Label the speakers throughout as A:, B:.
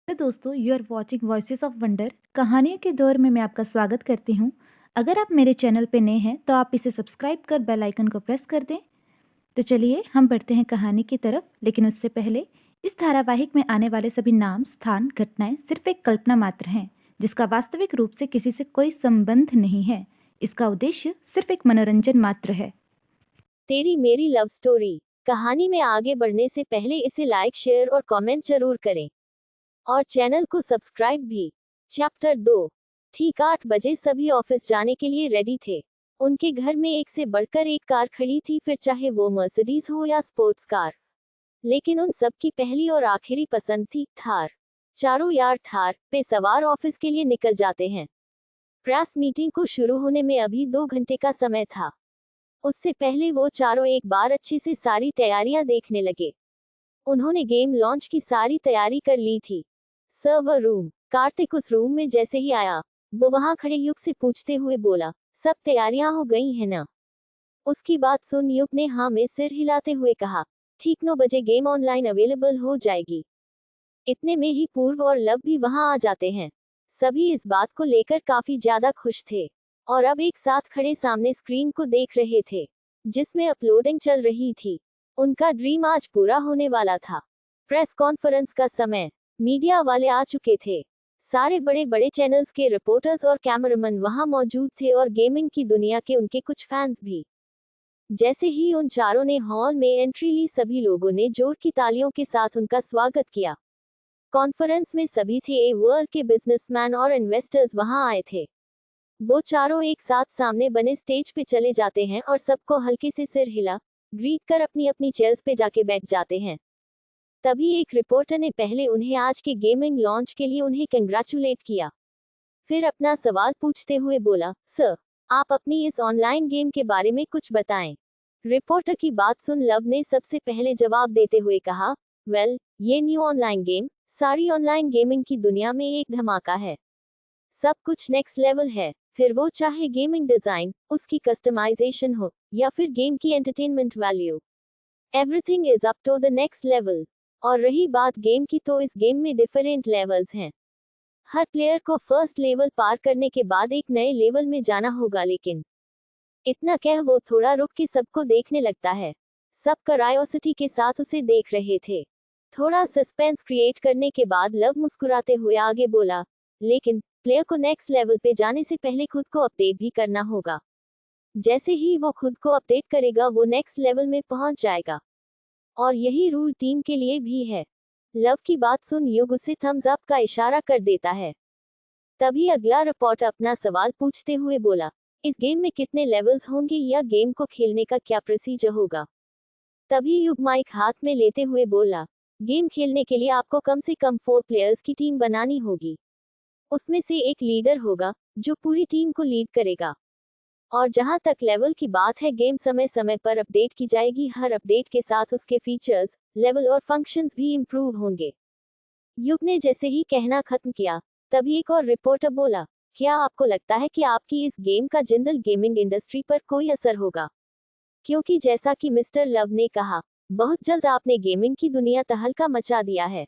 A: Hello दोस्तों, you are watching voices of wonder. कहानियों के दौर में मैं आपका स्वागत करती हूँ। अगर आप मेरे चैनल पे नए हैं तो आप इसे सब्सक्राइब कर बेल आइकन को प्रेस कर दें। तो चलिए हम बढ़ते हैं कहानी की तरफ, लेकिन उससे पहले इस धारावाहिक में आने वाले सभी नाम, स्थान, घटनाएं सिर्फ एक कल्पना मात्र हैं, जिसका वास्तविक रूप से किसी से कोई संबंध नहीं है। इसका उद्देश्य सिर्फ एक मनोरंजन मात्र है।
B: तेरी मेरी लव स्टोरी। कहानी में आगे बढ़ने से पहले इसे लाइक, शेयर और कमेंट जरूर करें और चैनल को सब्सक्राइब भी। चैप्टर 2। ठीक 8 बजे सभी ऑफिस जाने के लिए रेडी थे। उनके घर में एक से बढ़कर एक कार खड़ी थी, फिर चाहे वो मर्सिडीज हो या स्पोर्ट्स कार। लेकिन उन सब की पहली और आखिरी पसंद थी थार। चारों यार थार पे सवार ऑफिस के लिए निकल जाते हैं। प्रेस मीटिंग को शुरू होने में अभी 2 घंटे का समय था। उससे पहले वो चारों एक बार अच्छे से सारी तैयारियां देखने लगे। उन्होंने गेम लॉन्च की सारी तैयारी कर ली थी। Server room. कार्तिक उस रूम में जैसे ही आया, वो वहां खड़े युग से पूछते हुए बोला, सब तैयारियां हो गई हैं ना? उसकी बात सुन युग ने हाँ में सिर हिलाते हुए कहा, ठीक 9 बजे गेम ऑनलाइन अवेलेबल हो जाएगी। इतने में ही पूर्व और लव भी वहां आ जाते हैं। सभी इस बात को लेकर काफी ज्यादा खुश थे और अब एक साथ खड़े सामने स्क्रीन को देख रहे थे, जिसमें अपलोडिंग चल रही थी। उनका ड्रीम आज पूरा होने वाला था। प्रेस कॉन्फ्रेंस का समय। मीडिया वाले आ चुके थे। सारे बड़े बड़े चैनल्स के रिपोर्टर्स और कैमरामैन वहां मौजूद थे और गेमिंग की दुनिया के उनके कुछ फैंस भी। जैसे ही उन चारों ने हॉल में एंट्री ली, सभी लोगों ने जोर की तालियों के साथ उनका स्वागत किया। कॉन्फ्रेंस में सभी थे, वर्ल्ड के बिजनेसमैन और इन्वेस्टर्स वहां आए थे। वो चारों एक साथ सामने बने स्टेज पे चले जाते हैं और सबको हल्के से सिर हिला ग्रीट कर अपनी अपनी चेयर्स पे जाके बैठ जाते हैं। तभी एक रिपोर्टर ने पहले उन्हें आज के गेमिंग लॉन्च के लिए उन्हें कंग्रेचुलेट किया। फिर अपना सवाल पूछते हुए बोला, सर, आप अपनी इस ऑनलाइन गेम के बारे में कुछ बताएं। रिपोर्टर की बात सुन लव ने सबसे पहले जवाब देते हुए कहा, वेल, ये न्यू ऑनलाइन गेम सारी ऑनलाइन गेमिंग की दुनिया में एक धमाका है। सब कुछ नेक्स्ट लेवल है। फिर वो चाहे गेमिंग डिजाइन, उसकी कस्टमाइजेशन हो या फिर गेम की entertainment value, everything is up to the next level. और रही बात गेम की, तो इस गेम में डिफरेंट लेवल्स हैं। हर प्लेयर को फर्स्ट लेवल पार करने के बाद एक नए लेवल में जाना होगा, लेकिन इतना कह वो थोड़ा रुक के सबको देखने लगता है। सब क्यूरियोसिटी के साथ उसे देख रहे थे। थोड़ा सस्पेंस क्रिएट करने के बाद लव मुस्कुराते हुए आगे बोला, लेकिन प्लेयर को नेक्स्ट लेवल पे जाने से पहले खुद को अपडेट भी करना होगा। जैसे ही वो खुद को अपडेट करेगा, वो नेक्स्ट लेवल में पहुंच जाएगा। और यही रूल टीम के लिए भी है। लव की बात सुन युग उसे थम्स अप का इशारा कर देता है। तभी अगला रिपोर्टर अपना सवाल पूछते हुए बोला, इस गेम में कितने लेवल्स होंगे या गेम को खेलने का क्या प्रोसीजर होगा? तभी युग माइक हाथ में लेते हुए बोला, गेम खेलने के लिए आपको कम से कम 4 प्लेयर्स की टीम बनानी होगी। उसमें से एक लीडर होगा, जो पूरी टीम को लीड करेगा। और जहां तक लेवल की बात है, गेम समय समय पर अपडेट की जाएगी। हर अपडेट के साथ उसके फीचर्स, लेवल और फंक्शंस भी इम्प्रूव होंगे। युग ने जैसे ही कहना खत्म किया, तभी एक और रिपोर्टर बोला, क्या आपको लगता है कि आपकी इस गेम का जनरल गेमिंग इंडस्ट्री पर कोई असर होगा? क्योंकि जैसा कि मिस्टर लव ने कहा, बहुत जल्द आपने गेमिंग की दुनिया तहलका मचा दिया है।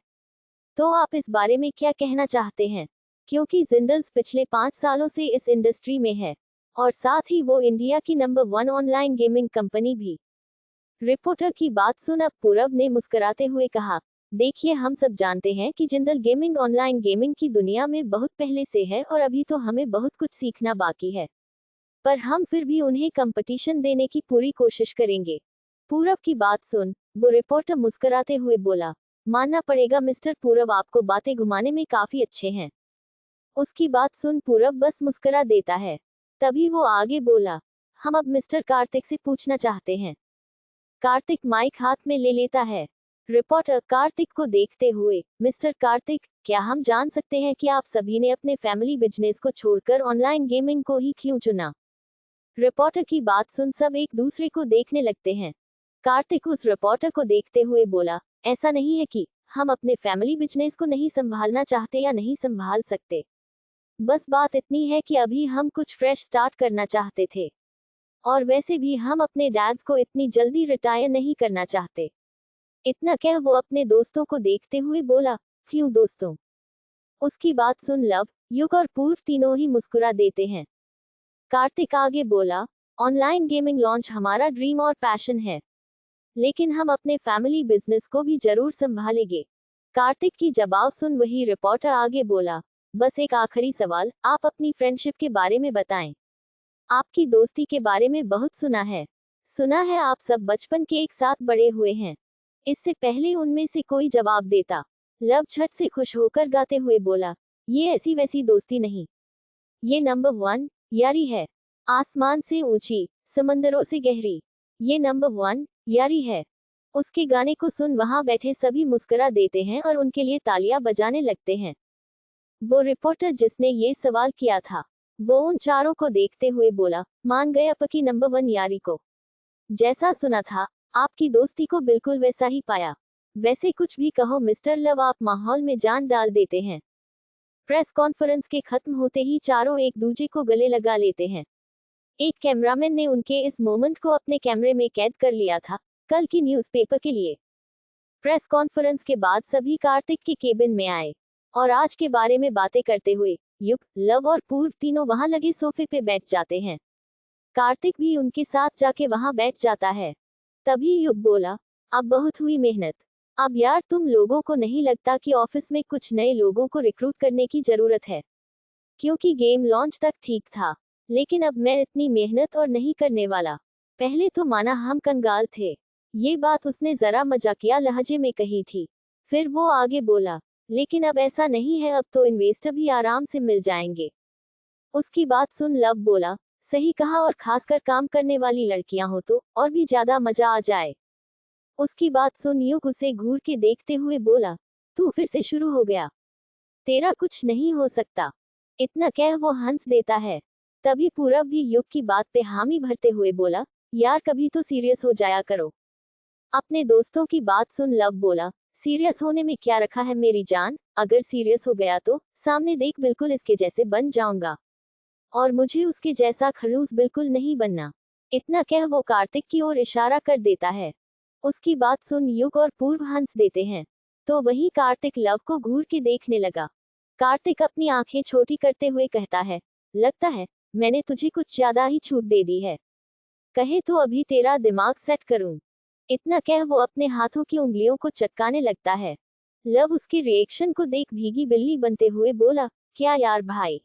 B: तो आप इस बारे में क्या कहना चाहते हैं? क्योंकि जिंदल्स पिछले 5 सालों से इस इंडस्ट्री में है और साथ ही वो इंडिया की नंबर 1 ऑनलाइन गेमिंग कंपनी भी। रिपोर्टर की बात सुन अब पूरब ने मुस्कुराते हुए कहा, देखिए, हम सब जानते हैं कि जिंदल गेमिंग ऑनलाइन गेमिंग की दुनिया में बहुत पहले से है और अभी तो हमें बहुत कुछ सीखना बाकी है। पर हम फिर भी उन्हें कंपटीशन देने की पूरी कोशिश करेंगे। पूरब की बात सुन वो रिपोर्टर मुस्कुराते हुए बोला, मानना पड़ेगा मिस्टर पूरब, आपको बातें घुमाने में काफी अच्छे हैं। उसकी बात सुन पूरब बस मुस्कुरा देता है। तभी वो आगे बोला, हम अब मिस्टर कार्तिक से पूछना चाहते हैं। कार्तिक माइक हाथ में ले लेता है। रिपोर्टर कार्तिक को देखते हुए, मिस्टर कार्तिक, क्या हम जान सकते हैं कि आप सभी ने अपने फैमिली बिजनेस को छोड़कर ऑनलाइन गेमिंग को ही क्यों चुना? रिपोर्टर की बात सुन सब एक दूसरे को देखने लगते हैं। कार्तिक उस रिपोर्टर को देखते हुए बोला, ऐसा नहीं है कि हम अपने फैमिली बिजनेस को नहीं संभालना चाहते या नहीं संभाल सकते। बस बात इतनी है कि अभी हम कुछ फ्रेश स्टार्ट करना चाहते थे। और वैसे भी हम अपने डैड्स को इतनी जल्दी रिटायर नहीं करना चाहते। इतना कह वो अपने दोस्तों को देखते हुए बोला, क्यों दोस्तों? उसकी बात सुन लव, युग और पूर्व तीनों ही मुस्कुरा देते हैं। कार्तिक आगे बोला, ऑनलाइन गेमिंग लॉन्च हमारा ड्रीम और पैशन है, लेकिन हम अपने फैमिली बिजनेस को भी जरूर संभालेंगे। कार्तिक की जवाब सुन वही रिपोर्टर आगे बोला, बस एक आखिरी सवाल, आप अपनी फ्रेंडशिप के बारे में बताएं। आपकी दोस्ती के बारे में बहुत सुना है आप सब बचपन के एक साथ बड़े हुए हैं। इससे पहले उनमें से कोई जवाब देता, लव झट से खुश होकर गाते हुए बोला, ये ऐसी वैसी दोस्ती नहीं, ये नंबर 1 यारी है, आसमान से ऊंची, समंदरों से गहरी, ये नंबर 1 यारी है। उसके गाने को सुन वहां बैठे सभी मुस्कुरा देते हैं और उनके लिए तालियां बजाने लगते हैं। वो रिपोर्टर जिसने ये सवाल किया था, वो उन चारों को देखते हुए बोला, मान गए आपकी नंबर 1 यारी को। जैसा सुना था, आपकी दोस्ती को बिल्कुल वैसा ही पाया। वैसे कुछ भी कहो मिस्टर लव, आप माहौल में जान डाल देते हैं। प्रेस कॉन्फ्रेंस के खत्म होते ही चारों एक दूसरे को गले लगा लेते हैं। एक कैमरामैन ने उनके इस मोमेंट को अपने कैमरे में कैद कर लिया था, कल की न्यूज़पेपर के लिए। प्रेस कॉन्फ्रेंस के बाद सभी कार्तिक के केबिन में आए और आज के बारे में बातें करते हुए युग, लव और पूर्व तीनों वहां लगे सोफे पे बैठ जाते हैं। कार्तिक भी उनके साथ जाके वहां बैठ जाता है। तभी युग बोला, अब बहुत हुई मेहनत। अब यार तुम लोगों को नहीं लगता कि ऑफिस में कुछ नए लोगों को रिक्रूट करने की जरूरत है? क्योंकि गेम लॉन्च तक ठीक था, लेकिन अब मैं इतनी मेहनत और नहीं करने वाला। पहले तो माना हम कंगाल थे। ये बात उसने जरा मजाकिया लहजे में कही थी। फिर वो आगे बोला, लेकिन अब ऐसा नहीं है, अब तो इन्वेस्टर भी आराम से मिल जाएंगे। उसकी बात सुन लव बोला, सही कहा, और खासकर काम करने वाली लड़कियां हो तो और भी ज्यादा मजा आ जाए। उसकी बात सुन युग उसे घूर के देखते हुए बोला, तू फिर से शुरू हो गया, तेरा कुछ नहीं हो सकता। इतना कह वो हंस देता है। तभी पूरब भी युग की बात पे हामी भरते हुए बोला, यार कभी तो सीरियस हो जाया करो। अपने दोस्तों की बात सुन लव बोला, सीरियस होने में क्या रखा है मेरी जान, अगर सीरियस हो गया तो सामने देख बिल्कुल इसके जैसे बन जाऊंगा, और मुझे उसके जैसा खड़ूस बिल्कुल नहीं बनना। इतना कह वो कार्तिक की ओर इशारा कर देता है। उसकी बात सुन युग और पूर्व हंस देते हैं। तो वही कार्तिक लव को घूर के देखने लगा। कार्तिक अपनी आंखें छोटी करते हुए कहता है, लगता है मैंने तुझे कुछ ज्यादा ही छूट दे दी है, कहे तो अभी तेरा दिमाग सेट करूं। इतना कह वो अपने हाथों की उंगलियों को चटकाने लगता है। लव उसके रिएक्शन को देख भीगी बिल्ली बनते हुए बोला, क्या यार भाई,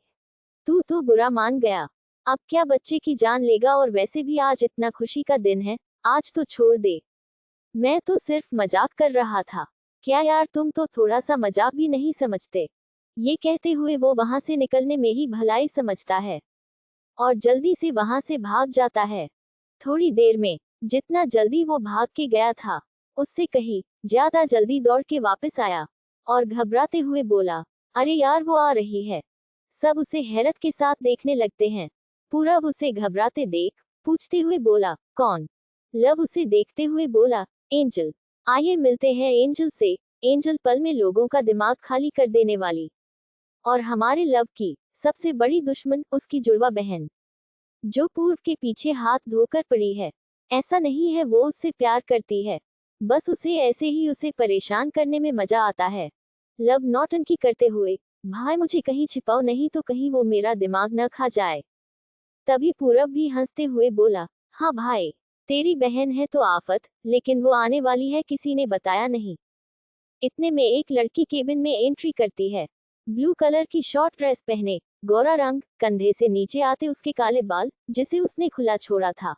B: तू तो बुरा मान गया। अब क्या बच्चे की जान लेगा, और वैसे भी आज इतना खुशी का दिन है, आज तो छोड़ दे। मैं तो सिर्फ मजाक कर रहा था। क्या यार तुम तो थोड़ा सा मजाक भी नहीं समझते? ये कहते हुए वो वहां से निकलने में ही भलाई समझता है और जल्दी से वहां से भाग जाता है। थोड़ी देर में जितना जल्दी वो भाग के गया था, उससे कहीं ज्यादा जल्दी दौड़ के वापस आया और घबराते हुए बोला, अरे यार वो आ रही है। सब उसे हैरत के साथ देखने लगते हैं। पूरा उसे घबराते देख पूछते हुए बोला, कौन? लव उसे देखते हुए बोला, एंजल। आइए मिलते हैं एंजल से। एंजल पल में लोगों का दिमाग खाली कर देने वाली और हमारे लव की सबसे बड़ी दुश्मन उसकी जुड़वा बहन, जो पूर्व के पीछे हाथ धोकर पड़ी है। ऐसा नहीं है वो उससे प्यार करती है, बस उसे ऐसे ही उसे परेशान करने में मजा आता है। लव नौटंकी करते हुए, भाई मुझे कहीं छिपाओ, नहीं तो कहीं वो मेरा दिमाग न खा जाए। तभी पूरब भी हंसते हुए बोला, हाँ भाई, तेरी बहन है तो आफत, लेकिन वो आने वाली है किसी ने बताया नहीं। इतने में एक लड़की केबिन में एंट्री करती है। ब्लू कलर की शॉर्ट ड्रेस पहने, गोरा रंग, कंधे से नीचे आते उसके काले बाल जिसे उसने खुला छोड़ा था,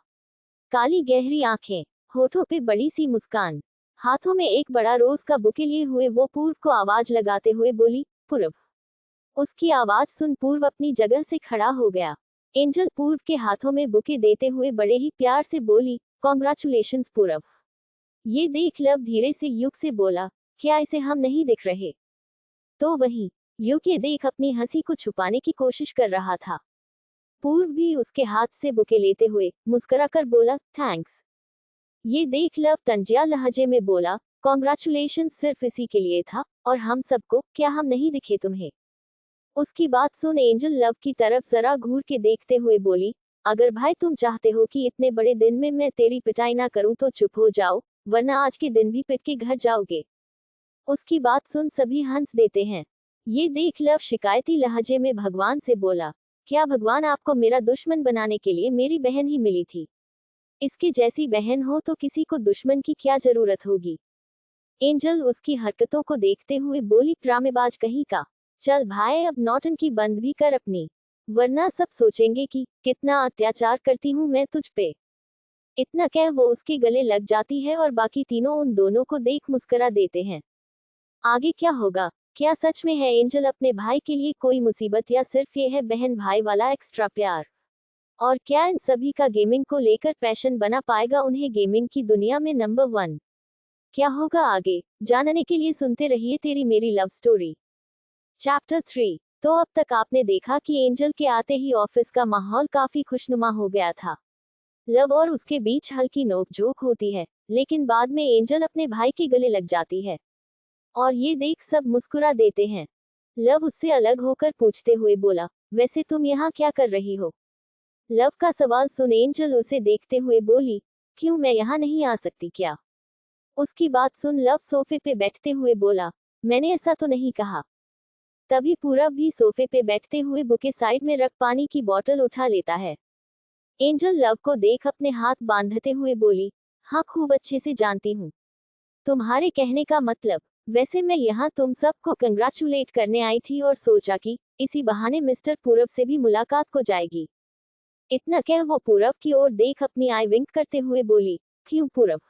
B: काली गहरी आंखें, होठों पे बड़ी सी मुस्कान, हाथों में एक बड़ा रोज का बुके लिए हुए वो पूर्व को आवाज लगाते हुए बोली, पूर्व। उसकी आवाज सुन पूर्व अपनी जगह से खड़ा हो गया। एंजल पूर्व के हाथों में बुके देते हुए बड़े ही प्यार से बोली, कॉन्ग्रेचुलेशंस पूर्व। ये देख लव धीरे से युग से बोला, क्या इसे हम नहीं दिख रहे? तो वही युग ये देख अपनी हंसी को छुपाने की कोशिश कर रहा था। पूर्व भी उसके हाथ से बुके लेते हुए मुस्कुराकर बोला, थैंक्स। ये देख लव तंजिया लहजे में बोला, कॉन्ग्रेचुलेशन सिर्फ इसी के लिए था, और हम सबको, क्या हम नहीं दिखे तुम्हें? उसकी बात सुन एंजल लव की तरफ जरा घूर के देखते हुए बोली, अगर भाई तुम चाहते हो कि इतने बड़े दिन में मैं तेरी पिटाई ना करूं तो चुप हो जाओ, वरना आज के दिन भी पिट के घर जाओगे। उसकी बात सुन सभी हंस देते हैं। ये देख लव शिकायती लहजे में भगवान से बोला, क्या भगवान आपको मेरा दुश्मन बनाने के लिए मेरी बहन ही मिली थी? इसके जैसी बहन हो तो किसी को दुश्मन की क्या जरूरत होगी? एंजल उसकी हरकतों को देखते हुए बोली, ड्रामेबाज कहीं का। चल भाई, अब नौटंकी बंद भी कर अपनी, वरना सब सोचेंगे कि कितना अत्याचार करती हूँ मैं तुझ पे। इतना कह वो उसके गले लग जाती है और बाकी तीनों उन दोनों को देख मुस्कुरा देते हैं। आगे क्या होगा? क्या सच में है एंजल अपने भाई के लिए कोई मुसीबत, या सिर्फ ये है बहन भाई वाला एक्स्ट्रा प्यार? और क्या इन सभी का गेमिंग को लेकर पैशन बना पाएगा उन्हें गेमिंग की दुनिया में नंबर 1? क्या होगा आगे, जानने के लिए सुनते रहिए तेरी मेरी लव स्टोरी। चैप्टर 3। तो अब तक आपने देखा कि एंजल के आते ही ऑफिस का माहौल काफी खुशनुमा हो गया था। लव और उसके बीच हल्की नोकझोंक होती है, लेकिन बाद में एंजल अपने भाई के गले लग जाती है और ये देख सब मुस्कुरा देते हैं। लव उससे अलग होकर पूछते हुए बोला, वैसे तुम यहाँ क्या कर रही हो? लव का सवाल सुन एंजल उसे देखते हुए बोली, क्यों, मैं यहाँ नहीं आ सकती क्या? उसकी बात सुन लव सोफे पे बैठते हुए बोला, मैंने ऐसा तो नहीं कहा। तभी पूरब भी सोफे पे बैठते हुए बुके साइड में रख पानी की बोतल उठा लेता है। एंजल लव को देख अपने हाथ बांधते हुए बोली, हाँ खूब अच्छे से जानती हूँ तुम्हारे कहने का मतलब। वैसे मैं यहाँ तुम सबको कंग्रेचुलेट करने आई थी और सोचा कि इसी बहाने मिस्टर पूरब से भी मुलाकात हो जाएगी। इतना कह वो पूरब की ओर देख अपनी आई विंक करते हुए बोली, क्यों पूरब?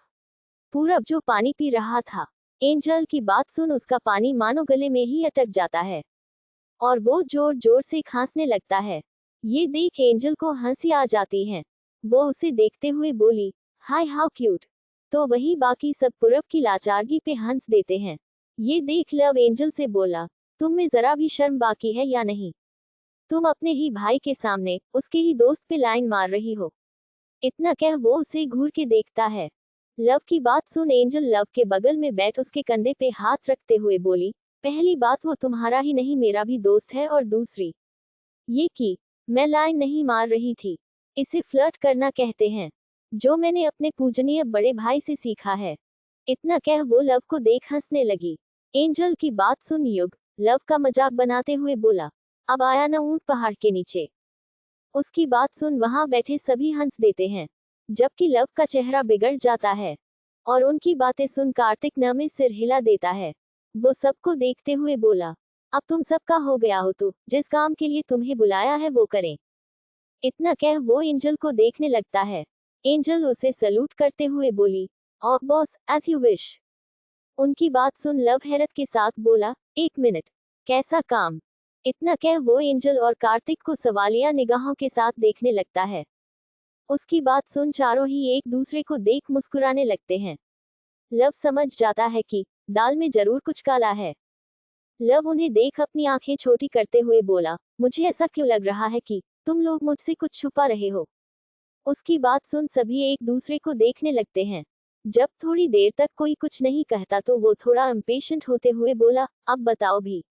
B: पूरब जो पानी पी रहा था। एंजल की बात सुन उसका पानी मानो गले में ही अटक जाता है और वो जोर जोर से खांसने लगता है। ये देख एंजल को हंसी आ जाती है। वो उसे देखते हुए बोली, हाय हाउ क्यूट। तो वहीं बाकी सब पूरब की लाचारगी पे हंस देते हैं। ये देख लव एंजल से बोला, तुम में जरा भी शर्म बाकी है या नहीं? तुम अपने ही भाई के सामने उसके ही दोस्त पे लाइन मार रही हो। इतना कह वो उसे घूर के देखता है। लव की बात सुन एंजल लव के बगल में बैठ उसके कंधे पे हाथ रखते हुए बोली, पहली बात वो तुम्हारा ही नहीं मेरा भी दोस्त है, और दूसरी ये कि मैं लाइन नहीं मार रही थी, इसे फ्लर्ट करना कहते हैं, जो मैंने अपने पूजनीय बड़े भाई से सीखा है। इतना कह वो लव को देख हंसने लगी। एंजल की बात सुन युग लव का मजाक बनाते हुए बोला, अब आया ना ऊंट पहाड़ के नीचे। उसकी बात सुन वहां बैठे सभी हंस देते हैं, जबकि लव का चेहरा बिगड़ जाता है और उनकी बातें सुन कार्तिक न में सिर हिला देता है। वो सबको देखते हुए बोला, अब तुम सबका हो गया हो तो जिस काम के लिए तुम्हें बुलाया है वो करें। इतना कह वो एंजल को देखने लगता है। एंजल उसे सलूट करते हुए बोली, और बॉस एज यू विश। उनकी बात सुन लव हैरत के साथ बोला, एक मिनट, कैसा काम? इतना कह वो एंजल और कार्तिक को सवालिया निगाहों के साथ देखने लगता है। उसकी बात सुन चारों ही एक दूसरे को देख मुस्कुराने लगते हैं। लव समझ जाता है कि दाल में जरूर कुछ काला है। लव उन्हें देख अपनी आंखें छोटी करते हुए बोला, मुझे ऐसा क्यों लग रहा है कि तुम लोग मुझसे कुछ छुपा रहे हो? उसकी बात सुन सभी एक दूसरे को देखने लगते हैं। जब थोड़ी देर तक कोई कुछ नहीं कहता तो वो थोड़ा इम्पेशेंट होते हुए बोला, अब बताओ भी,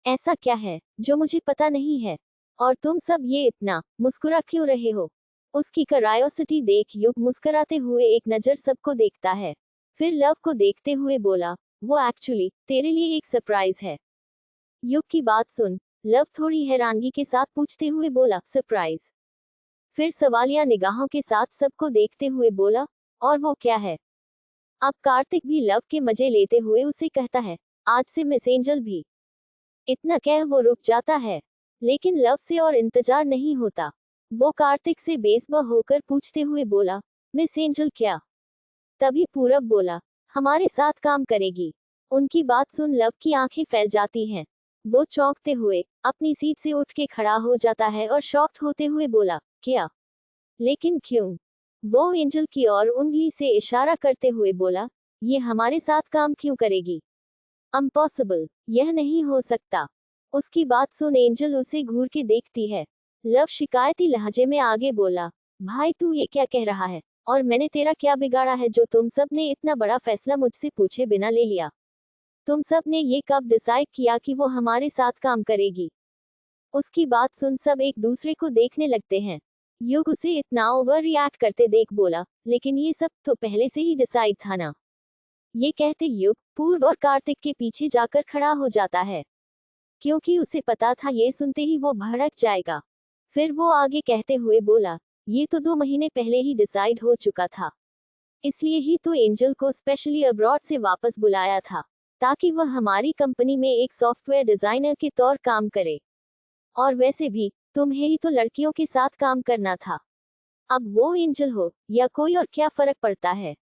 B: ऐसा क्या है जो मुझे पता नहीं है? और तुम सब ये इतना मुस्कुरा क्यों रहे हो? उसकी क्यूरियोसिटी देख युग मुस्कुराते हुए एक नजर सबको देखता है, फिर लव को देखते हुए बोला, वो एक्चुअली तेरे लिए एक सरप्राइज है। युग की बात सुन लव थोड़ी हैरानगी के साथ पूछते हुए बोला, सरप्राइज? फिर सवालिया निगाहों के साथ सबको देखते हुए बोला, और वो क्या है? अब कार्तिक भी लव के मजे लेते हुए उसे कहता है, आज से मिस एंजल भी। इतना कह वो रुक जाता है, लेकिन लव से और इंतजार नहीं होता। वो कार्तिक से बेसब्रा होकर पूछते हुए बोला, मिस एंजल क्या? तभी पूरब बोला, हमारे साथ काम करेगी। उनकी बात सुन लव की आंखें फैल जाती हैं। वो चौंकते हुए अपनी सीट से उठ के खड़ा हो जाता है और शॉक्ड होते हुए बोला, क्या? लेकिन क्यों? वो एंजल की ओर उंगली से इशारा करते हुए बोला, ये हमारे साथ काम क्यों करेगी? इम्पॉसिबल, यह नहीं हो सकता। उसकी बात सुन एंजल उसे घूर के देखती है। लव शिकायती लहजे में आगे बोला, भाई तू ये क्या कह रहा है? और मैंने तेरा क्या बिगाड़ा है जो तुम सब ने इतना बड़ा फैसला मुझसे पूछे बिना ले लिया? तुम सब ने ये कब डिसाइड किया कि वो हमारे साथ काम करेगी? उसकी बात सुन सब एक दूसरे को देखने लगते हैं। युग उसे इतना ओवर रिएक्ट करते देख बोला, लेकिन ये सब तो पहले से ही डिसाइड था ना। ये कहते युग पूर्व और कार्तिक के पीछे जाकर खड़ा हो जाता है। क्योंकि उसे पता था ये सुनते ही वो भड़क जाएगा। फिर वो आगे कहते हुए बोला, ये तो 2 महीने पहले ही डिसाइड हो चुका था। इसलिए ही तो एंजल को स्पेशली अब्रॉड से वापस बुलाया था, ताकि वह हमारी कंपनी में एक सॉफ्टवेयर डिजाइनर के तौर काम करे। और वैसे भी तुम्हें ही तो लड़कियों के साथ काम करना था। अब वो एंजल हो या कोई और, क्या फर्क पड़ता है।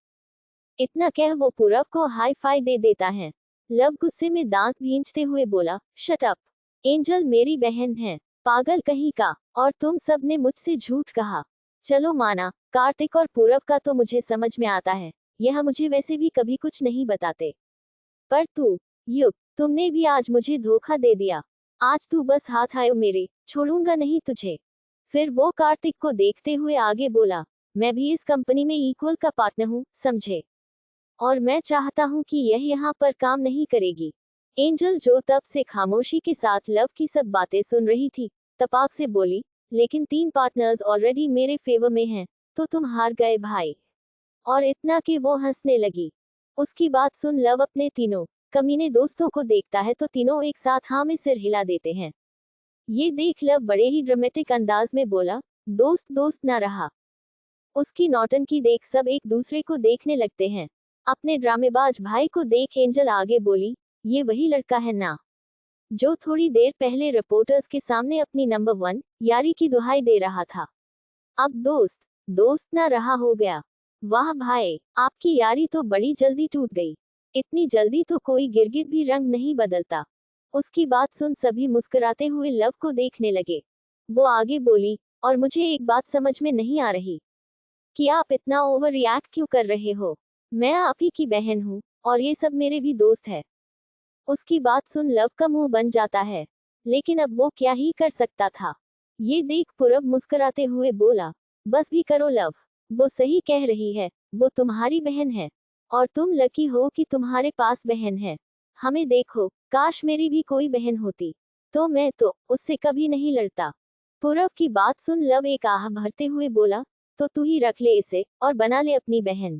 B: इतना कह वो पूरव को हाई फाई दे देता है। लव गुस्से में दांत भींचते हुए बोला, शट अप। एंजल मेरी बहन है, पागल कहीं का, और तुम सब ने मुझसे झूठ कहा। चलो माना, कार्तिक और पूरव का तो मुझे समझ में आता है, यह मुझे वैसे भी कभी कुछ नहीं बताते। पर तू, युग, तुमने भी आज मुझे धोखा दे दिया। आज तू बस हाथ आयो मेरे, छोड़ूंगा नहीं तुझे। फिर वो कार्तिक को देखते हुए आगे बोला, मैं भी इस कंपनी में इक्वल का पार्टनर हूँ, समझे। और मैं चाहता हूँ कि यह यहाँ पर काम नहीं करेगी। एंजल, जो तब से खामोशी के साथ लव की सब बातें सुन रही थी, तपाक से बोली, लेकिन 3 पार्टनर्स ऑलरेडी मेरे फेवर में हैं, तो तुम हार गए भाई। और इतना कि वो हंसने लगी। उसकी बात सुन लव अपने तीनों कमीने दोस्तों को देखता है तो तीनों एक साथ हाँ में सिर हिला देते हैं। ये देख लव बड़े ही ड्रामेटिक अंदाज में बोला, दोस्त दोस्त ना रहा। उसकी नौटंकी देख सब एक दूसरे को देखने लगते हैं। अपने ड्रामेबाज भाई को देख एंजल आगे बोली, ये वही लड़का है ना, जो थोड़ी देर पहले रिपोर्टर्स के सामने अपनी नंबर 1 यारी की दुहाई दे रहा था। अब दोस्त दोस्त ना रहा हो गया। वाह भाई, आपकी यारी तो बड़ी जल्दी टूट गई। इतनी जल्दी तो कोई गिरगिट भी रंग नहीं बदलता। उसकी बात सुन सभी मुस्कुराते हुए लव को देखने लगे। वो आगे बोली, और मुझे एक बात समझ में नहीं आ रही कि आप इतना ओवर रिएक्ट क्यों कर रहे हो। मैं आप ही की बहन हूँ, और ये सब मेरे भी दोस्त है। उसकी बात सुन लव का मुंह बन जाता है, लेकिन अब वो क्या ही कर सकता था। ये देख पूरव मुस्कुराते हुए बोला, बस भी करो लव, वो सही कह रही है, वो तुम्हारी बहन है, और तुम लकी हो कि तुम्हारे पास बहन है। हमें देखो, काश मेरी भी कोई बहन होती, तो मैं तो उससे कभी नहीं लड़ता। पूरव की बात सुन लव एक आह भरते हुए बोला, तो तू ही रख ले इसे, और बना ले अपनी बहन।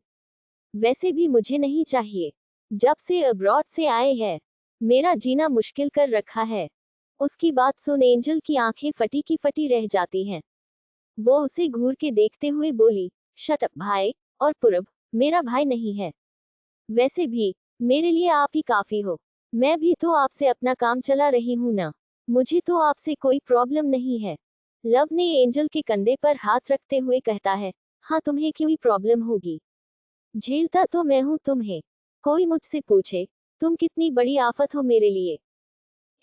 B: वैसे भी मुझे नहीं चाहिए। जब से अब्रॉड से आए हैं, मेरा जीना मुश्किल कर रखा है। उसकी बात सुन एंजल की आंखें फटी की फटी रह जाती हैं। वो उसे घूर के देखते हुए बोली, शट अप भाई, और पूरब मेरा भाई नहीं है। वैसे भी मेरे लिए आप ही काफी हो। मैं भी तो आपसे अपना काम चला रही हूं ना, मुझे तो आपसे कोई प्रॉब्लम नहीं है। लव ने एंजल के कंधे पर हाथ रखते हुए कहता है, हाँ तुम्हें क्यों ही प्रॉब्लम होगी, झेलता तो मैं हूं तुम्हें। कोई मुझसे पूछे, तुम कितनी बड़ी आफत हो मेरे लिए।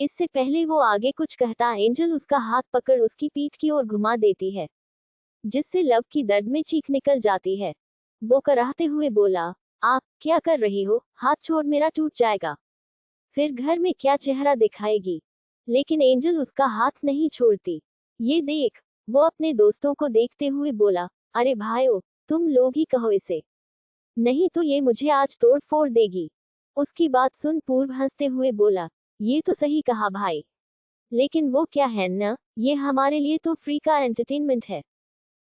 B: इससे पहले वो आगे कुछ कहता, एंजल उसका हाथ पकड़ उसकी पीठ की ओर घुमा देती है, जिससे लव की दर्द में चीख निकल जाती है। वो कराहते हुए बोला, आप क्या कर रही हो, हाथ छोड़, मेरा टूट जाएगा। फिर घर में क्या चेहरा दिखाएगी। लेकिन एंजल उसका हाथ नहीं छोड़ती। ये देख वो अपने दोस्तों को देखते हुए बोला, अरे भाइयों, तुम लोग ही कहो इसे, नहीं तो ये मुझे आज तोड़ फोड़ देगी। उसकी बात सुन पूर्व हंसते हुए बोला, ये तो सही कहा भाई, लेकिन वो क्या है ना, ये हमारे लिए तो फ्री का एंटरटेनमेंट है।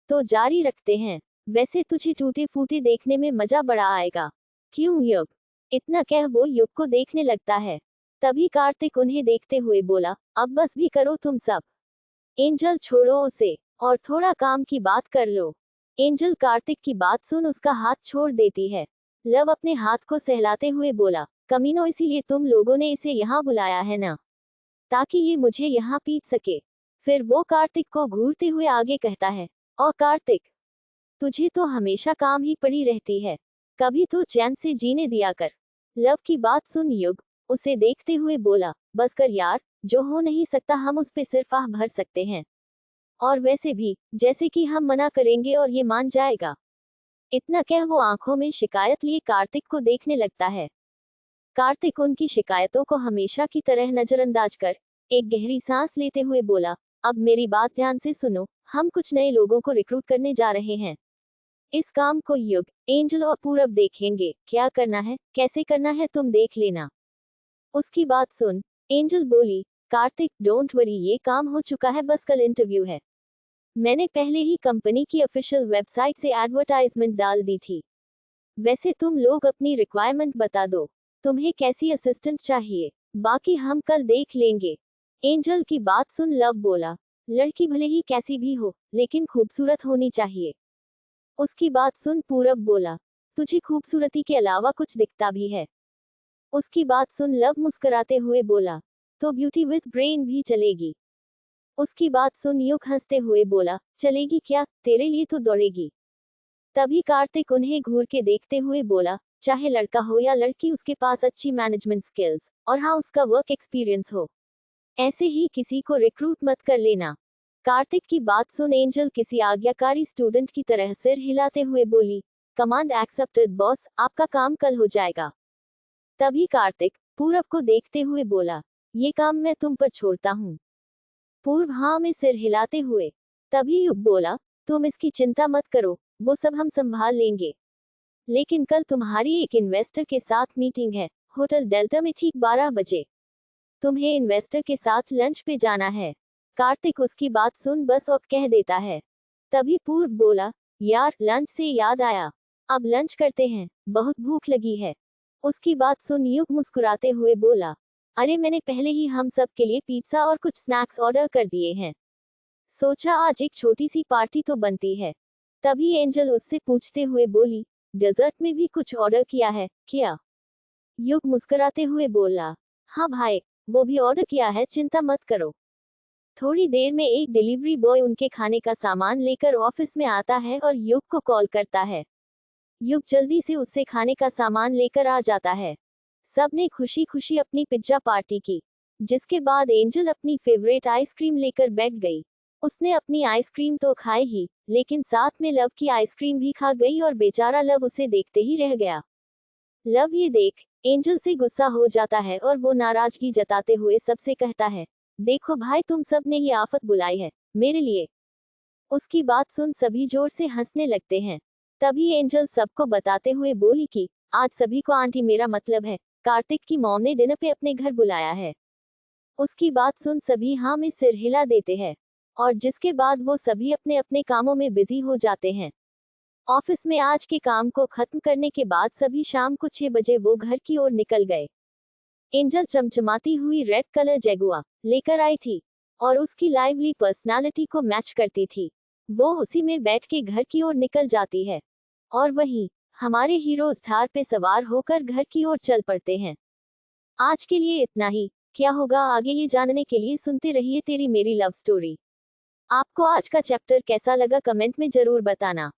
B: तो जारी रखते हैं। वैसे तुझे टूटे फूटे देखने में मजा बड़ा आएगा, क्यों युग। इतना कह वो युग को देखने लगता है। तभी कार्तिक उन्हें देखते हुए बोला, अब बस भी करो तुम सब। एंजल छोड़ो उसे, और थोड़ा काम की बात कर लो। एंजल कार्तिक की बात सुन उसका हाथ छोड़ देती है। लव अपने हाथ को सहलाते हुए बोला, कमीनों, इसीलिए तुम लोगों ने इसे यहाँ बुलाया है ना, ताकि ये मुझे यहाँ पीट सके। फिर वो कार्तिक को घूरते हुए आगे कहता है, और कार्तिक, तुझे तो हमेशा काम ही पड़ी रहती है, कभी तो चैन से जीने दिया कर। लव की बात सुन युग उसे देखते हुए बोला, बस कर यार, जो हो नहीं सकता हम उस पे सिर्फ आह भर सकते हैं। और वैसे भी जैसे कि हम मना करेंगे और ये मान जाएगा। इतना कह वो आंखों में शिकायत लिए कार्तिक को देखने लगता है। कार्तिक उनकी शिकायतों को हमेशा की तरह नजरअंदाज कर एक गहरी सांस लेते हुए बोला, अब मेरी बात ध्यान से सुनो, हम कुछ नए लोगों को रिक्रूट करने जा रहे हैं। इस काम को युग, एंजल और पूरब देखेंगे। क्या करना है, कैसे करना है, तुम देख लेना। उसकी बात सुन एंजल बोली, कार्तिक डोंट वरी, ये काम हो चुका है, बस कल इंटरव्यू है। मैंने पहले ही कंपनी की ऑफिशियल वेबसाइट से एडवर्टाइजमेंट डाल दी थी। वैसे तुम लोग अपनी रिक्वायरमेंट बता दो, तुम्हें कैसी असिस्टेंट चाहिए, बाकी हम कल देख लेंगे। एंजल की बात सुन लव बोला, लड़की भले ही कैसी भी हो, लेकिन खूबसूरत होनी चाहिए। उसकी बात सुन पूरब बोला, तुझे खूबसूरती के अलावा कुछ दिखता भी है। उसकी बात सुन लव मुस्कुराते हुए बोला, तो ब्यूटी विद ब्रेन भी चलेगी। उसकी बात सुन युग हंसते हुए बोला, चलेगी क्या, तेरे लिए तो दौड़ेगी। तभी कार्तिक उन्हें घूर के देखते हुए बोला, चाहे लड़का हो या लड़की, उसके पास अच्छी मैनेजमेंट स्किल्स और हाँ, उसका वर्क एक्सपीरियंस हो, ऐसे ही किसी को रिक्रूट मत कर लेना। कार्तिक की बात सुन एंजल किसी आज्ञाकारी स्टूडेंट की तरह सिर हिलाते हुए बोली, कमांड एक्सेप्टेड बॉस, आपका काम कल हो जाएगा। तभी कार्तिक पूरब को देखते हुए बोला, ये काम मैं तुम पर छोड़ता हूँ। पूर्व हाँ में सिर हिलाते हुए। तभी युग बोला, तुम इसकी चिंता मत करो, वो सब हम संभाल लेंगे। लेकिन कल तुम्हारी एक इन्वेस्टर के साथ मीटिंग है, होटल डेल्टा में ठीक 12 बजे। तुम्हें इन्वेस्टर के साथ लंच पे जाना है। कार्तिक उसकी बात सुन बस और कह देता है। तभी पूर्व बोला, यार लंच से याद आया, अब लंच करते हैं, बहुत भूख लगी है। उसकी बात सुन युग मुस्कुराते हुए बोला, अरे मैंने पहले ही हम सब के लिए पिज्जा और कुछ स्नैक्स ऑर्डर कर दिए हैं, सोचा आज एक छोटी सी पार्टी तो बनती है। तभी एंजल उससे पूछते हुए बोली, डेजर्ट में भी कुछ ऑर्डर किया है क्या? युग मुस्कुराते हुए बोला, हाँ भाई, वो भी ऑर्डर किया है, चिंता मत करो। थोड़ी देर में एक डिलीवरी बॉय उनके खाने का सामान लेकर ऑफिस में आता है और युग को कॉल करता है। युग जल्दी से उससे खाने का सामान लेकर आ जाता है। सबने खुशी खुशी अपनी पिज्जा पार्टी की, जिसके बाद एंजल अपनी फेवरेट आइसक्रीम लेकर बैठ गई। उसने अपनी आइसक्रीम तो खाई ही, लेकिन साथ में लव की आइसक्रीम भी खा गई और बेचारा लव उसे देखते ही रह गया। लव ये देख एंजल से गुस्सा हो जाता है और वो नाराजगी जताते हुए सबसे कहता है, देखो भाई, तुम सब ने ही आफत बुलाई है मेरे लिए। उसकी बात सुन सभी जोर से हंसने लगते हैं। तभी एंजल सबको बताते हुए बोली कि आज सभी को आंटी, मेरा मतलब है कार्तिक की मॉम ने डिनर पे अपने घर बुलाया है। उसकी बात सुन सभी हाँ में सिर हिला देते हैं, और जिसके बाद वो सभी अपने अपने कामों में बिजी हो जाते हैं। ऑफिस में आज के काम को खत्म करने के बाद सभी शाम को 6 बजे वो घर की ओर निकल गए। एंजल चमचमाती हुई रेड कलर जैगुआ लेकर आई थी और उसकी लाइवली पर्सनालिटी को मैच करती थी। वो उसी में बैठ के घर की ओर निकल जाती है, और वहीं हमारे हीरोज थार पे सवार होकर घर की ओर चल पड़ते हैं। आज के लिए इतना ही। क्या होगा आगे ये जानने के लिए सुनते रहिए तेरी मेरी लव स्टोरी। आपको आज का चैप्टर कैसा लगा कमेंट में जरूर बताना।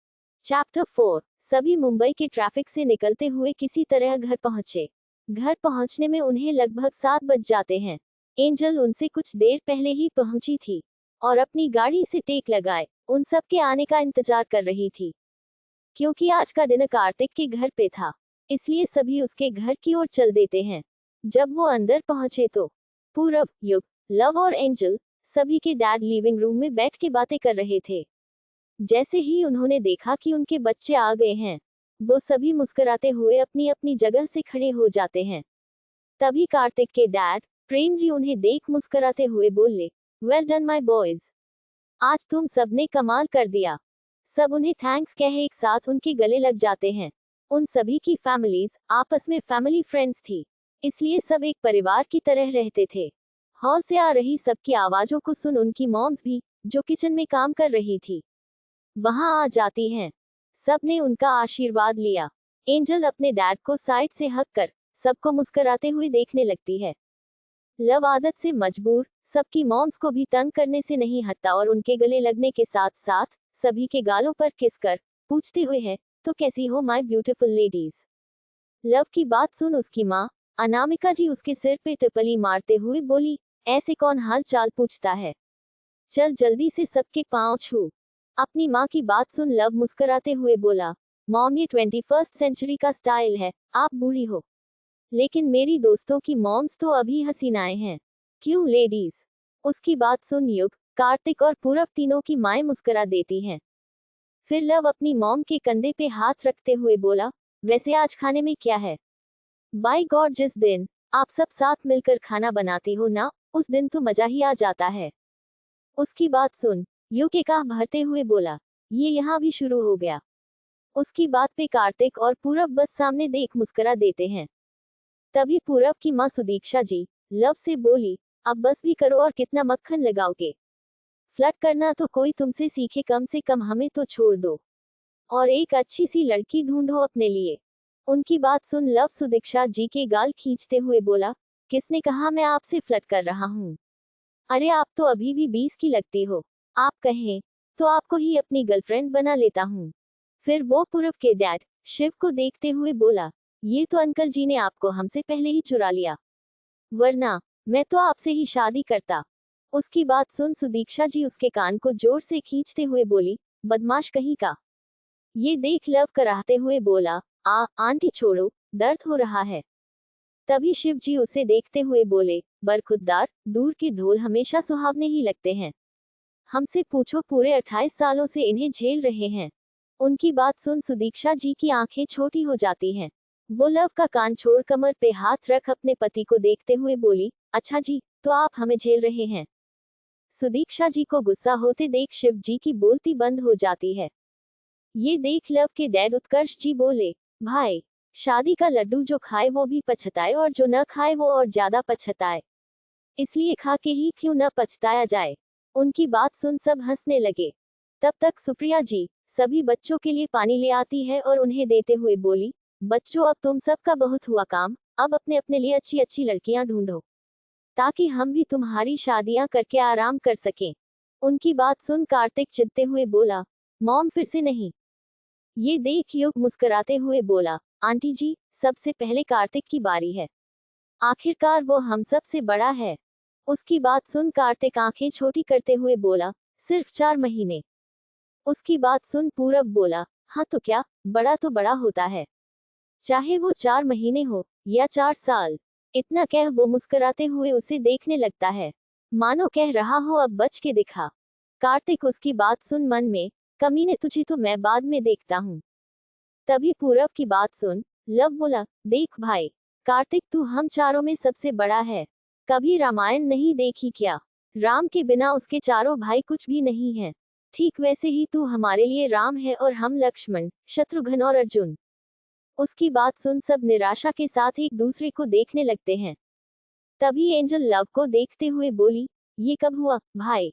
B: चैप्टर 4। सभी मुंबई के ट्रैफिक से निकलते हुए किसी तरह घर पहुंचे। घर पहुंचने में उन्हें लगभग 7 बज जाते हैं। एंजल उनसे कुछ देर पहले ही पहुंची थी और अपनी गाड़ी से टेक लगाए उन सब के आने का इंतजार कर रही थी। क्योंकि आज का डिनर कार्तिक के घर पे था, इसलिए सभी उसके घर की ओर चल देते हैं। जब वो अंदर पहुंचे तो पूरब, युग, लव और एंजल सभी के डैड लिविंग रूम में बैठ के बातें कर रहे थे। जैसे ही उन्होंने देखा कि उनके बच्चे आ गए हैं, वो सभी मुस्कुराते हुए अपनी अपनी जगह से खड़े हो जाते हैं। तभी कार्तिक के डैड प्रेम जी उन्हें देख मुस्कुराते हुए बोले, वेल डन माय बॉयज, आज तुम सबने कमाल कर दिया। सब उन्हें थैंक्स कहे एक साथ उनके गले लग जाते हैं। उन सभी की फैमिलीज आपस में फैमिली फ्रेंड्स थी, इसलिए सब एक परिवार की तरह रहते थे। हॉल से आ रही सबकी आवाजों को सुन उनकी मॉम्स भी, जो किचन में काम कर रही थी, वहां आ जाती हैं। सब ने उनका आशीर्वाद लिया। एंजल अपने डैड को साइड से हक कर सबको मुस्कुराते हुए देखने लगती है। लव आदत से मजबूर सबकी मॉम्स को भी तंग करने से नहीं हटता और उनके गले लगने के साथ साथ सभी के गालों पर किस कर पूछते हुए है, तो कैसी हो माय ब्यूटीफुल लेडीज। लव की बात सुन उसकी माँ अनामिका जी उसके सिर पे टिपली मारते हुए बोली, ऐसे कौन हाल चाल पूछता है, चल जल्दी से सबके पांव छू। अपनी माँ की बात सुन लव मुस्कुराते हुए बोला, मॉम ये 21st सेंचुरी का स्टाइल है, आप बूढ़ी हो, लेकिन मेरी दोस्तों की मॉम्स तो अभी हसीनाएं हैं, क्यों लेडीज। उसकी बात सुन युग, कार्तिक और पूरब तीनों की माएं मुस्कुरा देती हैं। फिर लव अपनी मॉम के कंधे पे हाथ रखते हुए बोला, वैसे आज खाने में क्या है? बाय गॉड, जिस दिन आप सब साथ मिलकर खाना बनाती हो ना, उस दिन तो मजा ही आ जाता है। उसकी बात सुन युग एक आह भरते हुए बोला, ये यहाँ भी शुरू हो गया। उसकी बात पे कार्तिक और पूरब बस सामने देख मुस्कुरा देते हैं। तभी पूरब की माँ सुदीक्षा जी लव से बोली, अब बस भी करो, और कितना मक्खन लगाओगे। फ्लर्ट करना तो कोई तुमसे सीखे, कम से कम हमें तो छोड़ दो और एक अच्छी सी लड़की ढूंढो अपने लिए। उनकी बात सुन लव सुदीक्षा जी के गाल खींचते हुए बोला, किसने कहा मैं आपसे फ्लर्ट कर रहा हूँ? अरे आप तो अभी भी 20 की लगती हो। आप कहें तो आपको ही अपनी गर्लफ्रेंड बना लेता हूँ। फिर वो पूरब के डैड शिव को देखते हुए बोला, ये तो अंकल जी ने आपको हमसे पहले ही चुरा लिया, वरना मैं तो आपसे ही शादी करता। उसकी बात सुन सुदीक्षा जी उसके कान को जोर से खींचते हुए बोली, बदमाश कहीं का। ये देख लव कराहते हुए बोला, आंटी छोड़ो, दर्द हो रहा है। तभी शिव जी उसे देखते हुए बोले, बरखुरदार, दूर के ढोल हमेशा सुहावने ही लगते हैं। हमसे पूछो, पूरे 28 सालों से इन्हें झेल रहे हैं। उनकी बात सुन सुदीक्षा जी की आंखें छोटी हो जाती हैं। वो लव का कान छोड़ कमर पे हाथ रख अपने पति को देखते हुए बोली, अच्छा जी, तो आप हमें झेल रहे हैं। सुदीक्षा जी को गुस्सा होते देख शिव जी की बोलती बंद हो जाती है। ये देख लव के डैड उत्कर्ष जी बोले, भाई, शादी का लड्डू जो खाए वो भी पछताए और जो न खाए वो और ज्यादा पछताए, इसलिए खा के ही क्यों न पछताया जाए। उनकी बात सुन सब हंसने लगे। तब तक सुप्रिया जी सभी बच्चों के लिए पानी ले आती है और उन्हें देते हुए बोली, बच्चों अब तुम सबका बहुत हुआ काम, अब अपने अपने लिए अच्छी अच्छी लड़कियां ढूंढो, ताकि हम भी तुम्हारी शादियां करके आराम कर सकें। उनकी बात सुन कार्तिक चिढ़ते हुए बोला, मॉम फिर से नहीं। ये देख युग मुस्कुराते हुए बोला, आंटी जी, सबसे पहले कार्तिक की बारी है, आखिरकार वो हम सब से बड़ा है। उसकी बात सुन कार्तिक आंखें छोटी करते हुए बोला, सिर्फ 4 महीने। उसकी बात सुन पूरब बोला, हाँ तो क्या, बड़ा तो बड़ा होता है, चाहे वो 4 महीने हो या 4 साल। इतना कह वो मुस्कुराते हुए उसे देखने लगता है, मानो कह रहा हो अब बच के दिखा। कार्तिक उसकी बात सुन मन में, कमीने तुझे तो मैं बाद में देखता हूँ। तभी पूरब की बात सुन लव बोला, देख भाई, कार्तिक तू हम चारों में सबसे बड़ा है। कभी रामायण नहीं देखी क्या? राम के बिना उसके चारों भाई कुछ भी नहीं है। ठीक वैसे ही तू हमारे लिए राम है और हम लक्ष्मण, शत्रुघ्न और अर्जुन। उसकी बात सुन सब निराशा के साथ एक दूसरे को देखने लगते हैं। तभी एंजल लव को देखते हुए बोली, ये कब हुआ भाई?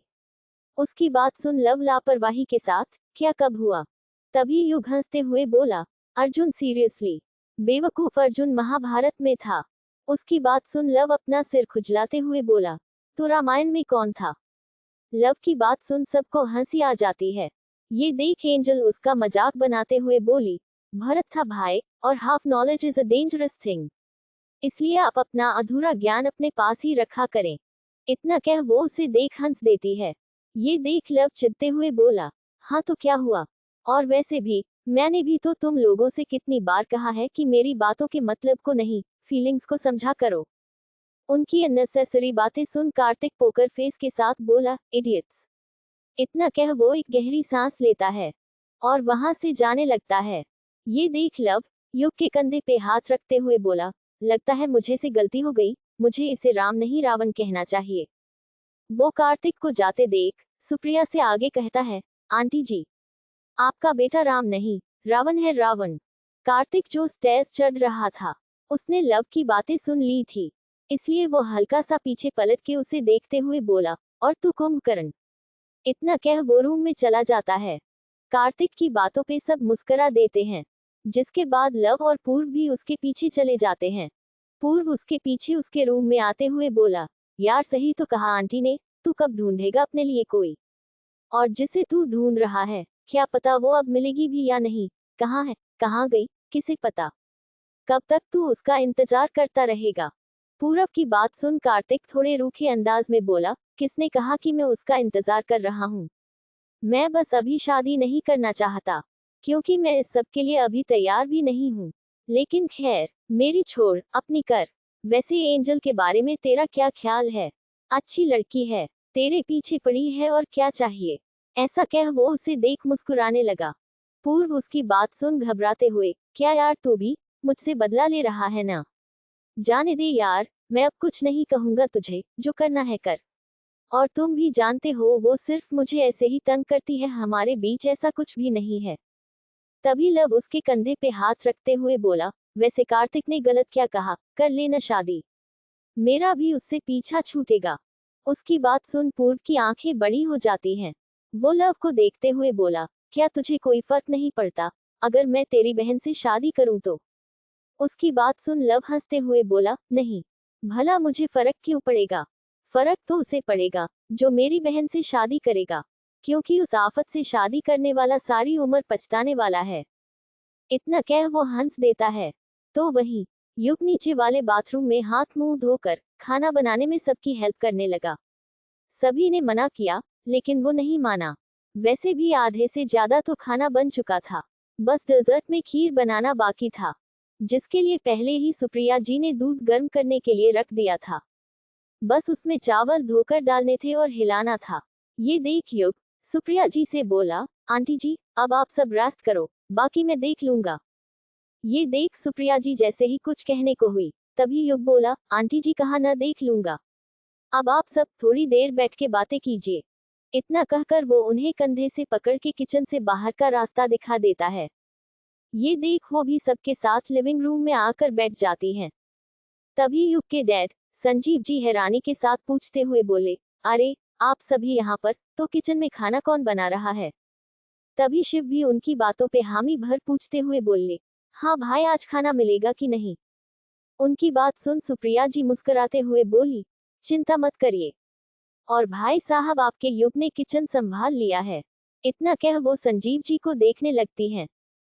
B: उसकी बात सुन लव लापरवाही के साथ, क्या कब हुआ? तभी युग हंसते हुए बोला, अर्जुन सीरियसली, बेवकूफ अर्जुन महाभारत में था। उसकी बात सुन लव अपना सिर खुजलाते हुए बोला, तो रामायण में कौन था? लव की बात सुन सबको हंसी आ जाती है। ये देख एंजल उसका मजाक बनाते हुए बोली, भरत था भाई, और half knowledge is a dangerous thing, इसलिए आप अपना अधूरा ज्ञान अपने पास ही रखा करें। इतना कह वो उसे देख हंस देती है। ये देख लव चिढ़ते हुए बोला, हाँ तो क्या हुआ? और वैसे भी मैंने भी तो तुम लोगों से कितनी बार कहा है कि मेरी बातों के मतलब को नहीं, फीलिंग्स को समझा करो। उनकी अननेसेसरी बातें सुन कार्तिक पोकर फेस के साथ बोला, इडियट्स। इतना कह वो एक गहरी सांस लेता है और वहां से जाने लगता है। ये देख लव युग के कंधे पे हाथ रखते हुए बोला, लगता है मुझे से गलती हो गई, मुझे इसे राम नहीं रावण कहना चाहिए। वो कार्तिक को जाते देख सुप्रिया से आगे कहता है, आंटी जी, आपका बेटा राम नहीं, रावण है, रावण। कार्तिक जो स्टेज चढ़ रहा था, उसने लव की बातें सुन ली थी, इसलिए वो हल्का सा पीछे पलट के उसे देखते हुए बोला, और तू कुंभकर्ण। इतना कह वो रूम में चला जाता है। कार्तिक की बातों पे सब मुस्करा देते हैं, जिसके बाद लव और पूर्व भी उसके पीछे चले जाते हैं। पूर्व उसके पीछे उसके रूम में आते हुए बोला, यार सही तो कहा आंटी ने, तू कब ढूंढेगा अपने लिए कोई? और जिसे तू ढूंढ रहा है, क्या पता वो अब मिलेगी भी या नहीं। कहाँ है, कहाँ गई, किसे पता? कब तक तू उसका इंतजार करता रहेगा? पूरब की बात सुन कार्तिक थोड़े रूखे अंदाज में बोला, किसने कहा कि मैं उसका इंतजार कर रहा हूँ? मैं बस अभी शादी नहीं करना चाहता, क्योंकि मैं इस सब के लिए अभी तैयार भी नहीं हूँ। लेकिन खैर, मेरी छोड़, अपनी कर। वैसे एंजल के बारे में तेरा क्या ख्याल है? अच्छी लड़की है, तेरे पीछे पड़ी है, और क्या चाहिए? ऐसा कह वो उसे देख मुस्कुराने लगा। पूर्व उसकी बात सुन घबराते हुए, क्या यार तू भी मुझसे बदला ले रहा है ना? जाने दे यार, मैं अब कुछ नहीं कहूंगा तुझे, जो करना है कर। और तुम भी जानते हो वो सिर्फ मुझे ऐसे ही तंग करती है, हमारे बीच ऐसा कुछ भी नहीं है। तभी लव उसके कंधे पे हाथ रखते हुए बोला, वैसे कार्तिक ने गलत क्या कहा, कर लेना शादी। मेरा भी उससे पीछा छूटेगा। उसकी बात सुन पूर्व की आंखें बड़ी हो जाती हैं। वो लव को देखते हुए बोला, क्या तुझे कोई फर्क नहीं पड़ता अगर मैं तेरी बहन से शादी करूं तो? उसकी बात सुन लव हंसते हुए बोला, नहीं, भला मुझे फर्क क्यों पड़ेगा? फर्क तो उसे पड़ेगा जो मेरी बहन से शादी करेगा, क्योंकि उस आफत से शादी करने वाला सारी उम्र पछताने वाला है। इतना कह वो हंस देता है। तो वहीं युग नीचे वाले बाथरूम में हाथ मुंह धोकर खाना बनाने में सबकी हेल्प करने लगा। सभी ने मना किया, लेकिन वो नहीं माना। वैसे भी आधे से ज्यादा तो खाना बन चुका था, बस डेजर्ट में खीर बनाना बाकी था, जिसके लिए पहले ही सुप्रिया जी ने दूध गर्म करने के लिए रख दिया था। बस उसमें चावल धोकर डालने थे और हिलाना था। ये देख युग सुप्रिया जी से बोला, आंटी जी, अब आप सब रेस्ट करो, बाकी मैं देख लूंगा। ये देख सुप्रिया जी जैसे ही कुछ कहने को हुई, तभी युग बोला, आंटी जी कहा न देख लूंगा, अब आप सब थोड़ी देर बैठ के बातें कीजिए। इतना कहकर वो उन्हें कंधे से पकड़ के किचन से बाहर का रास्ता दिखा देता है। ये देख वो भी सबके साथ लिविंग रूम में आकर बैठ जाती हैं। तभी युग के डैड संजीव जी हैरानी के साथ पूछते हुए बोले, अरे आप सभी यहाँ पर, तो किचन में खाना कौन बना रहा है? तभी शिव भी उनकी बातों पे हामी भर पूछते हुए बोले, हाँ भाई, आज खाना मिलेगा कि नहीं? उनकी बात सुन सुप्रिया जी मुस्कुराते हुए बोली, चिंता मत करिए, और भाई साहब आपके युग ने किचन संभाल लिया है। इतना कह वो संजीव जी को देखने लगती हैं।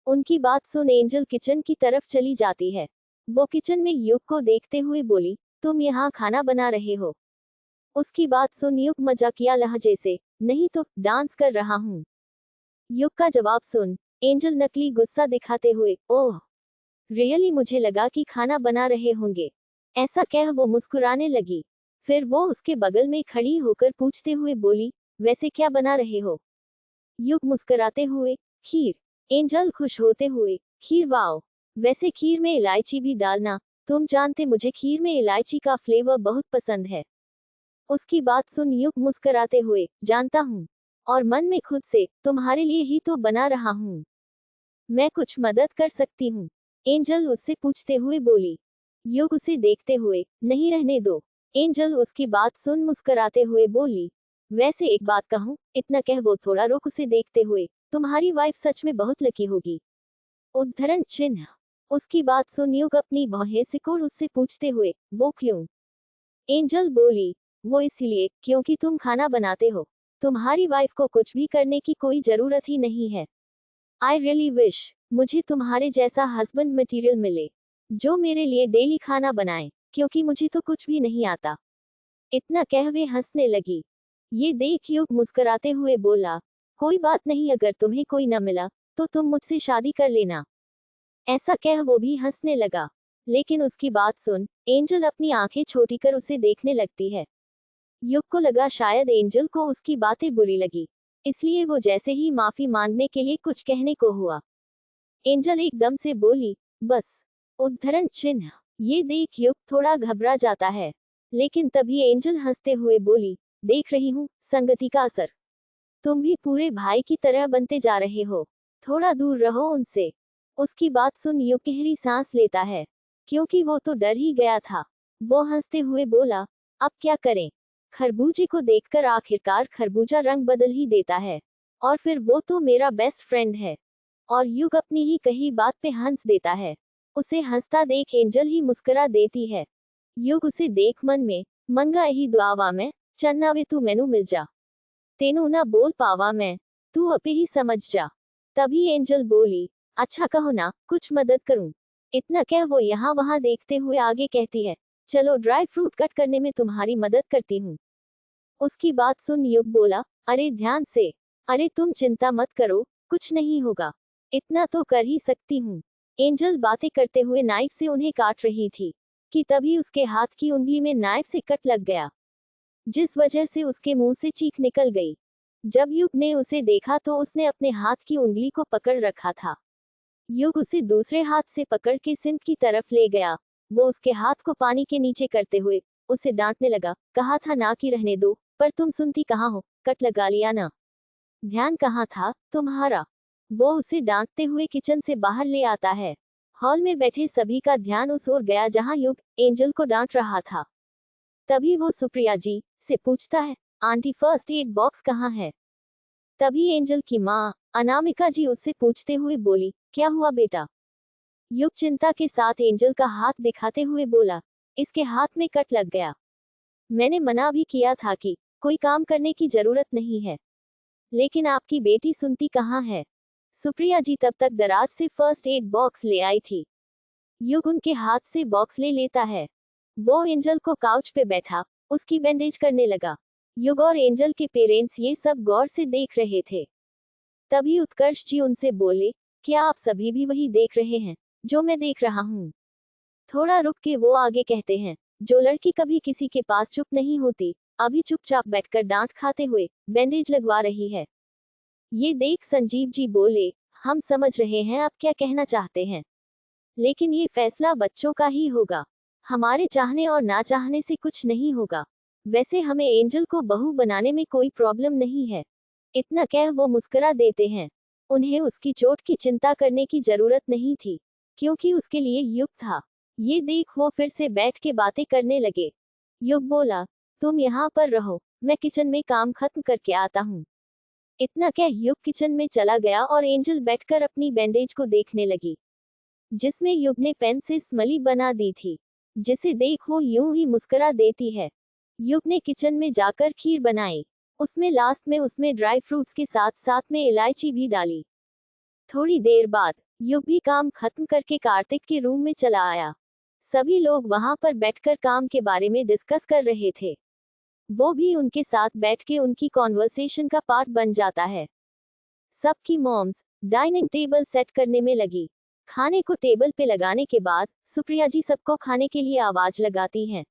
B: उनकी बात सुन एंजल किचन की तरफ चली जाती है। वो किचन में युग को देखते हुए बोली, तुम यहाँ खाना बना रहे हो? उसकी बात सुन युग मजाकिया लहजे से, नहीं तो डांस कर रहा हूँ। युग का जवाब सुन एंजल नकली गुस्सा दिखाते हुए, ओह रियली, मुझे लगा कि खाना बना रहे होंगे। ऐसा कह वो मुस्कुराने लगी। फिर वो उसके बगल में खड़ी होकर पूछते हुए बोली, वैसे क्या बना रहे हो? युग मुस्कुराते हुए, खीर। एंजल खुश होते हुए, खीर, वाओ, वैसे खीर में इलायची भी डालना, तुम जानते मुझे खीर में इलायची का फ्लेवर बहुत पसंद है। उसकी बात सुन युग मुस्कुराते हुए, जानता हूँ, और मन में खुद से, तुम्हारे लिए ही तो बना रहा हूँ, मैं कुछ मदद कर सकती हूँ? एंजल उससे पूछते हुए बोली। युग उसे देखते हुए, नहीं रहने दो। एंजल उसकी बात सुन मुस्कुराते हुए बोली, वैसे एक बात कहूँ? इतना कह वो थोड़ा रुक उसे देखते हुए, तुम्हारी वाइफ सच में बहुत लकी होगी। उद्धरण चिन्ह। उसकी बात सुन युग अपनी भौहें सिकोड़ उससे पूछते हुए, वो क्यों? एंजल बोली, वो इसलिए क्योंकि तुम खाना बनाते हो, तुम्हारी वाइफ को कुछ भी करने की कोई जरूरत ही नहीं है। आई रियली विश मुझे तुम्हारे जैसा हस्बैंड मटेरियल मिले, जो मेरे लिए डेली खाना बनाए, क्योंकि मुझे तो कुछ भी नहीं आता। इतना कह वे हंसने लगी। ये देख युग मुस्कुराते हुए बोला, कोई बात नहीं, अगर तुम्हें कोई न मिला तो तुम मुझसे शादी कर लेना। ऐसा कह वो भी हंसने लगा। लेकिन उसकी बात सुन एंजल अपनी आंखें छोटी कर उसे देखने लगती है। युग को लगा शायद एंजल को उसकी बातें बुरी लगी, इसलिए वो जैसे ही माफी मांगने के लिए कुछ कहने को हुआ, एंजल एकदम से बोली, बस। उद्धरण चिन्ह। ये देख युग थोड़ा घबरा जाता है, लेकिन तभी एंजल हंसते हुए बोली, देख रही हूँ संगति का असर, तुम भी पूरे भाई की तरह बनते जा रहे हो, थोड़ा दूर रहो उनसे। उसकी बात सुन युग गहरी सांस लेता है, क्योंकि वो तो डर ही गया था। वो हंसते हुए बोला, अब क्या करें? खरबूजे को देखकर आखिरकार खरबूजा रंग बदल ही देता है, और फिर वो तो मेरा बेस्ट फ्रेंड है। और युग अपनी ही कही बात पे हंस देता है। उसे हंसता देख एंजल ही मुस्कुरा देती है। युग उसे देख मन में, मंगा ही दुआवा मैं, चन्ना वे तू मैनू मिल जा, तेनू ना बोल पावा मैं, तू अपे ही समझ जा। तभी एंजल बोली, अच्छा कहो ना, कुछ मदद करूं? इतना कह वो यहाँ वहां देखते हुए आगे कहती है, चलो ड्राई फ्रूट कट करने में तुम्हारी मदद करती हूँ। उसकी बात सुन युग बोला, अरे ध्यान से, अरे तुम चिंता मत करो, कुछ नहीं होगा, इतना तो कर ही सकती हूँ। एंजल बातें करते हुए नाइफ से उन्हें काट रही थी कि तभी उसके हाथ की उंगली में नाइफ से कट लग गया, जिस वजह से उसके मुंह से चीख निकल गई। जब युग ने उसे देखा तो उसने अपने हाथ की उंगली को पकड़ रखा था। युग उसे दूसरे हाथ से पकड़ के सिंक की तरफ ले गया। वो उसके हाथ को पानी के नीचे करते हुए उसे डांटने लगा, कहा था ना कि रहने दो, पर तुम सुनती कहाँ हो, कट लगा लिया ना, ध्यान कहाँ था तुम्हारा? वो उसे डांटते हुए किचन से बाहर ले आता है। हॉल में बैठे सभी का ध्यान उस ओर गया जहां युग एंजल को डांट रहा था। तभी वो सुप्रिया जी से पूछता है, आंटी फर्स्ट एड बॉक्स कहाँ है? तभी एंजल की माँ अनामिका जी उससे पूछते हुए बोली, क्या हुआ बेटा? युग चिंता के साथ एंजल का हाथ दिखाते हुए बोला, इसके हाथ में कट लग गया। मैंने मना भी किया था कि कोई काम करने की जरूरत नहीं है, लेकिन आपकी बेटी सुनती कहाँ है। सुप्रिया जी तब तक दराज से फर्स्ट एड बॉक्स ले आई थी। युग उनके हाथ से बॉक्स ले लेता है। वो एंजल को काउच पे बैठा उसकी बैंडेज करने लगा। युग और एंजल के पेरेंट्स ये सब गौर से देख रहे थे। तभी उत्कर्ष जी उनसे बोले, क्या आप सभी भी वही देख रहे हैं जो मैं देख रहा हूँ? थोड़ा रुक के वो आगे कहते हैं, जो लड़की कभी किसी के पास चुप नहीं होती, अभी चुपचाप बैठकर डांट खाते हुए बैंडेज लगवा रही है। ये देख संजीव जी बोले, हम समझ रहे हैं आप क्या कहना चाहते हैं, लेकिन ये फैसला बच्चों का ही होगा। हमारे चाहने और ना चाहने से कुछ नहीं होगा। वैसे हमें एंजल को बहू बनाने में कोई प्रॉब्लम नहीं है। इतना कह वो मुस्कुरा देते हैं। उन्हें उसकी चोट की चिंता करने की जरूरत नहीं थी, क्योंकि उसके लिए युग था। ये देख वो फिर से बैठ के बातें करने लगे। युग बोला, तुम यहाँ पर रहो, मैं किचन में काम खत्म करके आता हूँ। इतना कह युग किचन में चला गया और एंजल बैठकर अपनी बैंडेज को देखने लगी, जिसमें युग ने पेन से स्मली बना दी थी, जिसे देख वो यूं ही मुस्कुरा देती है। युग ने किचन में जाकर खीर बनाई। उसमें लास्ट में उसमें ड्राई फ्रूट्स के साथ साथ में इलायची भी डाली। थोड़ी देर बाद युग भी काम खत्म करके कार्तिक के रूम में चला आया। सभी लोग वहां पर बैठकर काम के बारे में डिस्कस कर रहे थे। वो भी उनके साथ बैठ के उनकी कॉन्वर्सेशन का पार्ट बन जाता है। सबकी मॉम्स डाइनिंग टेबल सेट करने में लगी। खाने को टेबल पे लगाने के बाद सुप्रिया जी सबको खाने के लिए आवाज लगाती हैं।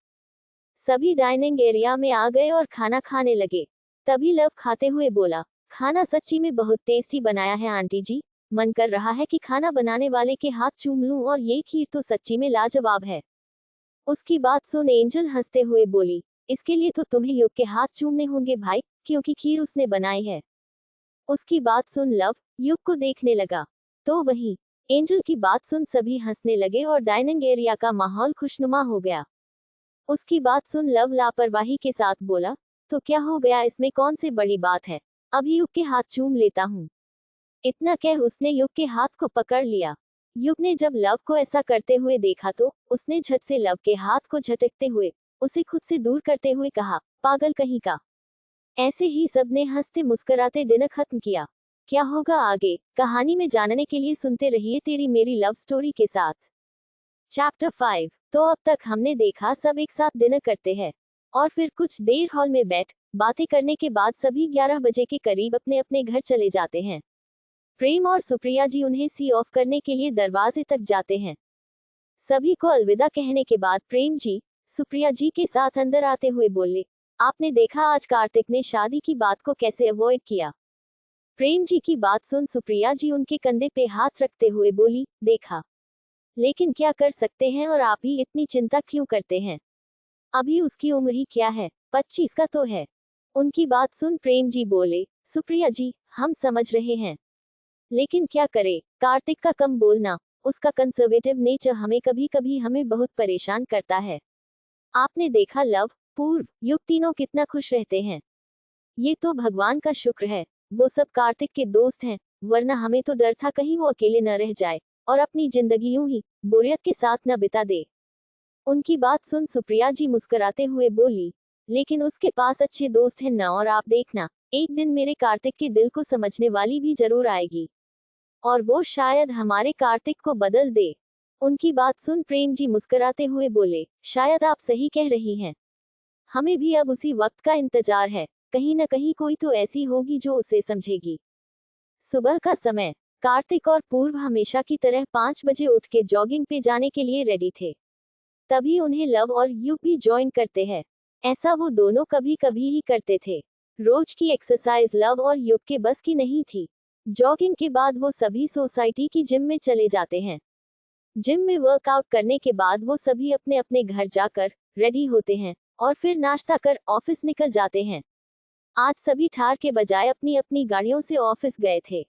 B: सभी डाइनिंग एरिया में आ गए और खाना खाने लगे। तभी लव खाते हुए बोला, खाना सच्ची में बहुत टेस्टी बनाया है आंटी जी। मन कर रहा है कि खाना बनाने वाले के हाथ चूम लूं, और ये खीर तो सच्ची में लाजवाब है। उसकी बात सुन एंजल हंसते हुए बोली, इसके लिए तो तुम्हें युग के हाथ चूमने होंगे भाई, क्योंकि खीर उसने बनाई है। उसकी बात सुन लव युग को देखने लगा, तो वही एंजल की बात सुन सभी हंसने लगे और डाइनिंग एरिया का माहौल खुशनुमा हो गया। उसकी बात सुन लव लापरवाही के साथ बोला, तो क्या हो गया, इसमें कौन सी बड़ी बात है, अभी युग के हाथ चूम लेता हूँ। इतना कह उसने युग के हाथ को पकड़ लिया। युग ने जब लव को ऐसा करते हुए देखा तो उसने झट से लव के हाथ को झटकते हुए उसे खुद से दूर करते हुए कहा, पागल कहीं का। ऐसे ही सबने हंसते मुस्कुराते डिनर खत्म किया। क्या होगा आगे कहानी में जानने के लिए सुनते रहिए तेरी मेरी लव स्टोरी के साथ। चैप्टर 5। तो अब तक हमने देखा सब एक साथ डिनर करते हैं और फिर कुछ देर हॉल में बैठ बातें करने के बाद सभी 11 बजे के करीब अपने अपने घर चले जाते हैं। प्रेम और सुप्रिया जी उन्हें सी ऑफ करने के लिए दरवाजे तक जाते हैं। सभी को अलविदा कहने के बाद प्रेम जी सुप्रिया जी के साथ अंदर आते हुए बोले, आपने देखा आज कार्तिक ने शादी की बात को कैसे अवॉइड किया। प्रेम जी की बात सुन सुप्रिया जी उनके कंधे पे हाथ रखते हुए बोली, देखा, लेकिन क्या कर सकते हैं, और आप ही इतनी चिंता क्यों करते हैं, अभी उसकी उम्र ही क्या है, 25 का तो है। उनकी बात सुन प्रेम जी बोले, सुप्रिया जी हम समझ रहे हैं, लेकिन क्या करे, कार्तिक का कम बोलना, उसका कंजर्वेटिव नेचर हमें कभी कभी हमें बहुत परेशान करता है। आपने देखा लव पूर्व युग तीनों कितना खुश रहते हैं। ये तो भगवान का शुक्र है, वो सब कार्तिक के दोस्त हैं, वरना हमें तो डर था कहीं वो अकेले न रह जाए और अपनी जिंदगी यूं ही बोरियत के साथ न बिता दे। उनकी बात सुन सुप्रिया जी मुस्कुराते हुए बोली, लेकिन उसके पास अच्छे दोस्त हैं ना, और आप देखना एक दिन मेरे कार्तिक के दिल को समझने वाली भी जरूर आएगी, और वो शायद हमारे कार्तिक को बदल दे। उनकी बात सुन प्रेम जी मुस्कुराते हुए बोले, शायद आप सही कह रही हैं, हमें भी अब उसी वक्त का इंतजार है, कहीं न कहीं कोई तो ऐसी होगी जो उसे समझेगी। सुबह का समय, कार्तिक और पूर्व हमेशा की तरह 5 बजे उठ के जॉगिंग पे जाने के लिए रेडी थे। तभी उन्हें लव और युग भी ज्वाइन करते हैं। ऐसा वो दोनों कभी कभी ही करते थे। रोज की एक्सरसाइज लव और युग के बस की नहीं थी। जॉगिंग के बाद वो सभी सोसाइटी की जिम में चले जाते हैं। जिम में वर्कआउट करने के बाद वो सभी अपने अपने घर जाकर रेडी होते हैं और फिर नाश्ता कर ऑफिस निकल जाते हैं। आज सभी ठार के बजाय अपनी अपनी गाड़ियों से ऑफिस गए थे।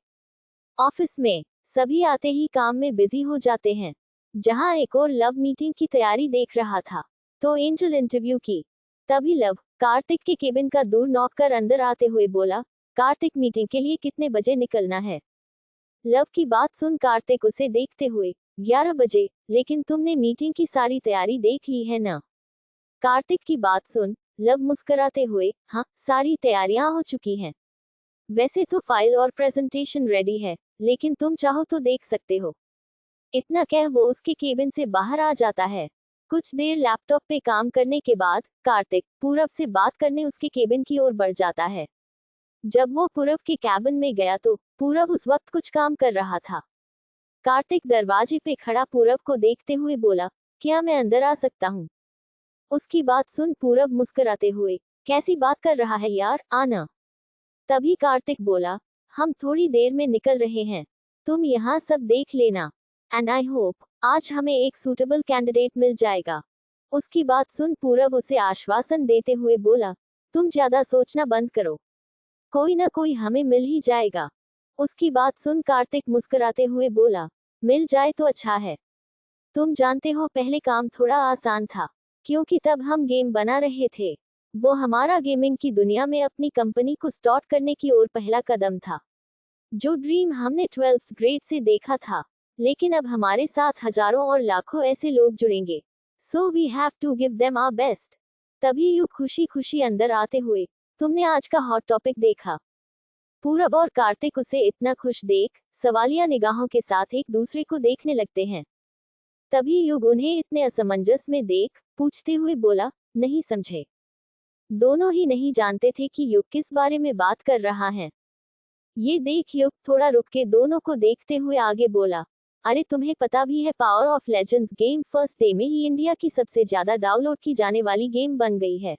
B: ऑफिस में सभी आते ही काम में बिजी हो जाते हैं। जहां एक और लव मीटिंग की तैयारी देख रहा था, तो एंजल इंटरव्यू की तभी लव कार्तिक के केबिन का दूर नॉक कर अंदर आते हुए बोला, कार्तिक मीटिंग के लिए कितने बजे निकलना है? लव की बात सुन कार्तिक उसे देखते हुए, 11 बजे, लेकिन तुमने मीटिंग की सारी तैयारी देख ली है ना? कार्तिक की बात सुन लव मुस्कुराते हुए, हाँ, सारी तैयारियां हो चुकी हैं। वैसे तो फाइल और प्रेजेंटेशन रेडी है, लेकिन तुम चाहो तो देख सकते हो। इतना कह वो उसके केबिन से बाहर आ जाता है। कुछ देर लैपटॉप पे काम करने के बाद कार्तिक पूरव से बात करने उसके केबिन की ओर बढ़ जाता है। जब वो पूरव के कैबिन में गया तो पूरव उस वक्त कुछ काम कर रहा था। कार्तिक दरवाजे पे खड़ा पूरव को देखते हुए बोला, क्या मैं अंदर आ सकता हूँ? उसकी बात सुन पूरव मुस्कुराते हुए, कैसी बात कर रहा है यार, आना। तभी कार्तिक बोला, हम थोड़ी देर में निकल रहे हैं, तुम यहाँ सब देख लेना, एंड आई होप आज हमें एक सूटेबल कैंडिडेट मिल जाएगा। उसकी बात सुन पूरव उसे आश्वासन देते हुए बोला, तुम ज्यादा सोचना बंद करो, कोई ना कोई हमें मिल ही जाएगा। उसकी बात सुन कार्तिक मुस्कुराते हुए बोला, मिल जाए तो अच्छा है। तुम जानते हो पहले काम थोड़ा आसान था, क्योंकि तब हम गेम बना रहे थे। वो हमारा गेमिंग की दुनिया में अपनी कंपनी को स्टार्ट करने की ओर पहला कदम था, जो ड्रीम हमने 12th ग्रेड से देखा था। लेकिन अब हमारे साथ हजारों और लाखों ऐसे लोग जुड़ेंगे, so we have to give them our best. तभी यू खुशी खुशी अंदर आते हुए, तुमने आज का हॉट टॉपिक देखा? पूरब और कार्तिक उसे इतना खुश देख सवालिया निगाहों के साथ एक दूसरे को देखने लगते हैं। तभी युग उन्हें इतने असमंजस में देख पूछते हुए बोला, नहीं समझे? दोनों ही नहीं जानते थे कि युग किस बारे में बात कर रहा है। ये देख युग थोड़ा रुक के दोनों को देखते हुए आगे बोला, अरे तुम्हें पता भी है power of legends game first day में ही इंडिया की सबसे ज्यादा डाउनलोड की जाने वाली गेम बन गई है।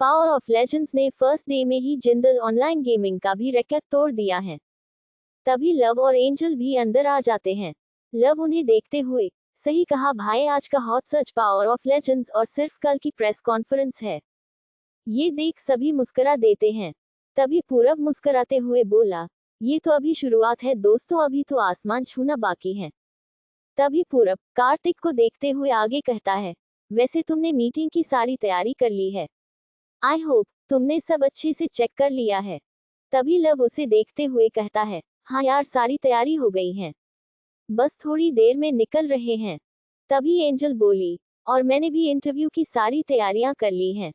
B: पावर ऑफ लेजेंड्स ने फर्स्ट डे में ही जिंदल ऑनलाइन गेमिंग का भी रिकॉर्ड तोड़ दिया है। तभी लव और एंजल भी अंदर आ जाते हैं। लव उन्हें देखते हुए, सही कहा भाई, आज का hot search power of legends और सिर्फ कल की प्रेस कॉन्फ्रेंस है। ये देख सभी मुस्कुरा देते हैं। तभी पूरब मुस्कुराते हुए बोला, ये तो अभी शुरुआत है दोस्तों, अभी तो आसमान छूना बाकी है। तभी पूरब कार्तिक को देखते हुए आगे कहता है, वैसे तुमने मीटिंग की सारी तैयारी कर ली है? आई होप तुमने सब अच्छे से चेक कर लिया है। तभी लव उसे देखते हुए कहता है, हाँ यार, सारी तैयारी हो गई है, बस थोड़ी देर में निकल रहे हैं। तभी एंजल बोली, और मैंने भी इंटरव्यू की सारी तैयारियां कर ली हैं।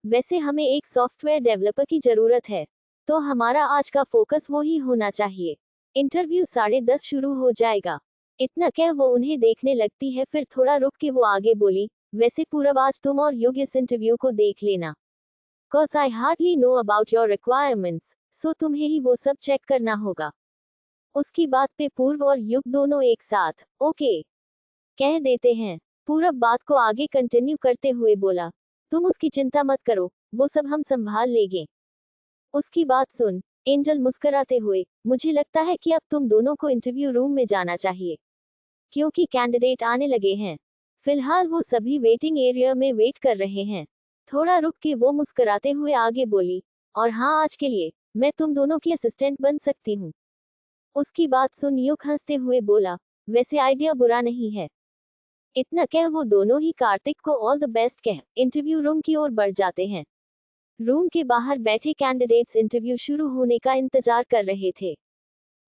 B: वैसे हमें एक सॉफ्टवेयर डेवलपर की जरूरत है, तो हमारा आज का फोकस वो ही होना चाहिए। इंटरव्यू 10:30 शुरू हो जाएगा। इतना कह वो उन्हें देखने लगती है, फिर थोड़ा रुक के वो आगे बोली, वैसे पूरब आज तुम और युग इस इंटरव्यू को देख लेना, cause I hardly know about your requirements, so तुम्हें ही वो सब चेक करना होगा। उसकी बात पे पूर्व और युग दोनों एक साथ ओके कह देते हैं। पूरब बात को आगे कंटिन्यू करते हुए बोला, तुम उसकी चिंता मत करो, वो सब हम संभाल लेंगे। उसकी बात सुन एंजल मुस्कुराते हुए, मुझे लगता है कि अब तुम दोनों को इंटरव्यू रूम में जाना चाहिए, क्योंकि कैंडिडेट आने लगे हैं। फिलहाल वो सभी वेटिंग एरिया में वेट कर रहे हैं। थोड़ा रुक के वो मुस्कुराते हुए आगे बोली, और हाँ, आज के लिए मैं तुम दोनों की असिस्टेंट बन सकती हूँ। उसकी बात सुन युग हंसते हुए बोला, वैसे आइडिया बुरा नहीं है। इतना कह वो दोनों ही कार्तिक को ऑल द बेस्ट कह इंटरव्यू रूम की ओर बढ़ जाते हैं। रूम के बाहर बैठे कैंडिडेट्स इंटरव्यू शुरू होने का इंतजार कर रहे थे।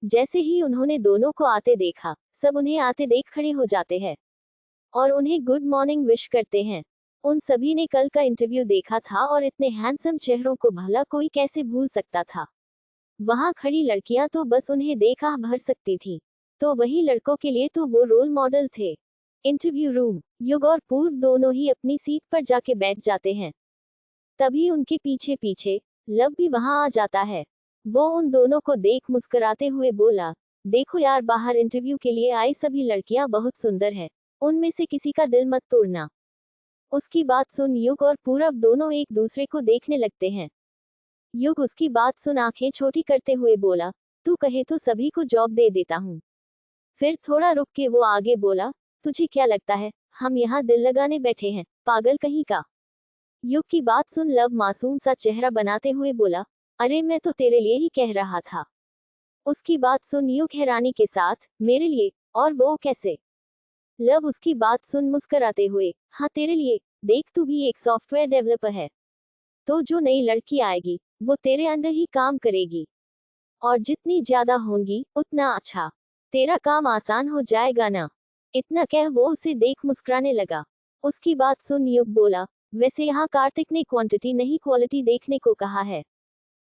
B: जैसे ही उन्होंने दोनों को आते देखा, सब उन्हें आते देख खड़े हो जाते हैं और उन्हें गुड मॉर्निंग विश करते हैं। उन सभी ने कल का इंटरव्यू देखा था और इतने हैंडसम चेहरों को भला कोई कैसे भूल सकता था। वहां खड़ी लड़कियां तो बस उन्हें देख आह भर सकती थी, तो वही लड़कों के लिए तो वो रोल मॉडल थे। इंटरव्यू रूम, युग और पूर्व दोनों ही अपनी सीट पर जाके बैठ जाते हैं। तभी उनके पीछे पीछे लव भी वहां आ जाता है। वो उन दोनों को देख मुस्कुराते हुए बोला, देखो यार, बाहर इंटरव्यू के लिए आई सभी लड़कियां बहुत सुंदर हैं, उनमें से किसी का दिल मत तोड़ना। उसकी बात सुन युग और पूरब दोनों एक दूसरे को देखने लगते हैं। युग उसकी बात सुन आंखें छोटी करते हुए बोला, तू कहे तो सभी को जॉब दे देता हूँ। फिर थोड़ा रुक के वो आगे बोला, तुझे क्या लगता है हम यहाँ दिल लगाने बैठे हैं, पागल कहीं का? युग की बात सुन लव मासूम सा चेहरा बनाते हुए बोला, अरे मैं तो तेरे लिए ही कह रहा था। उसकी बात सुन युग हैरानी के साथ, मेरे लिए? और वो कैसे? लव उसकी बात सुन मुस्कुराते हुए, हाँ तेरे लिए, देख तू भी एक सॉफ्टवेयर डेवलपर है, तो जो नई लड़की आएगी वो तेरे अंडर ही काम करेगी, और जितनी ज्यादा होंगी उतना अच्छा, तेरा काम आसान हो जाएगा ना। इतना कह वो उसे देख मुस्कुराने लगा। उसकी बात सुन युग बोला, वैसे यहाँ कार्तिक ने क्वांटिटी नहीं क्वालिटी देखने को कहा है,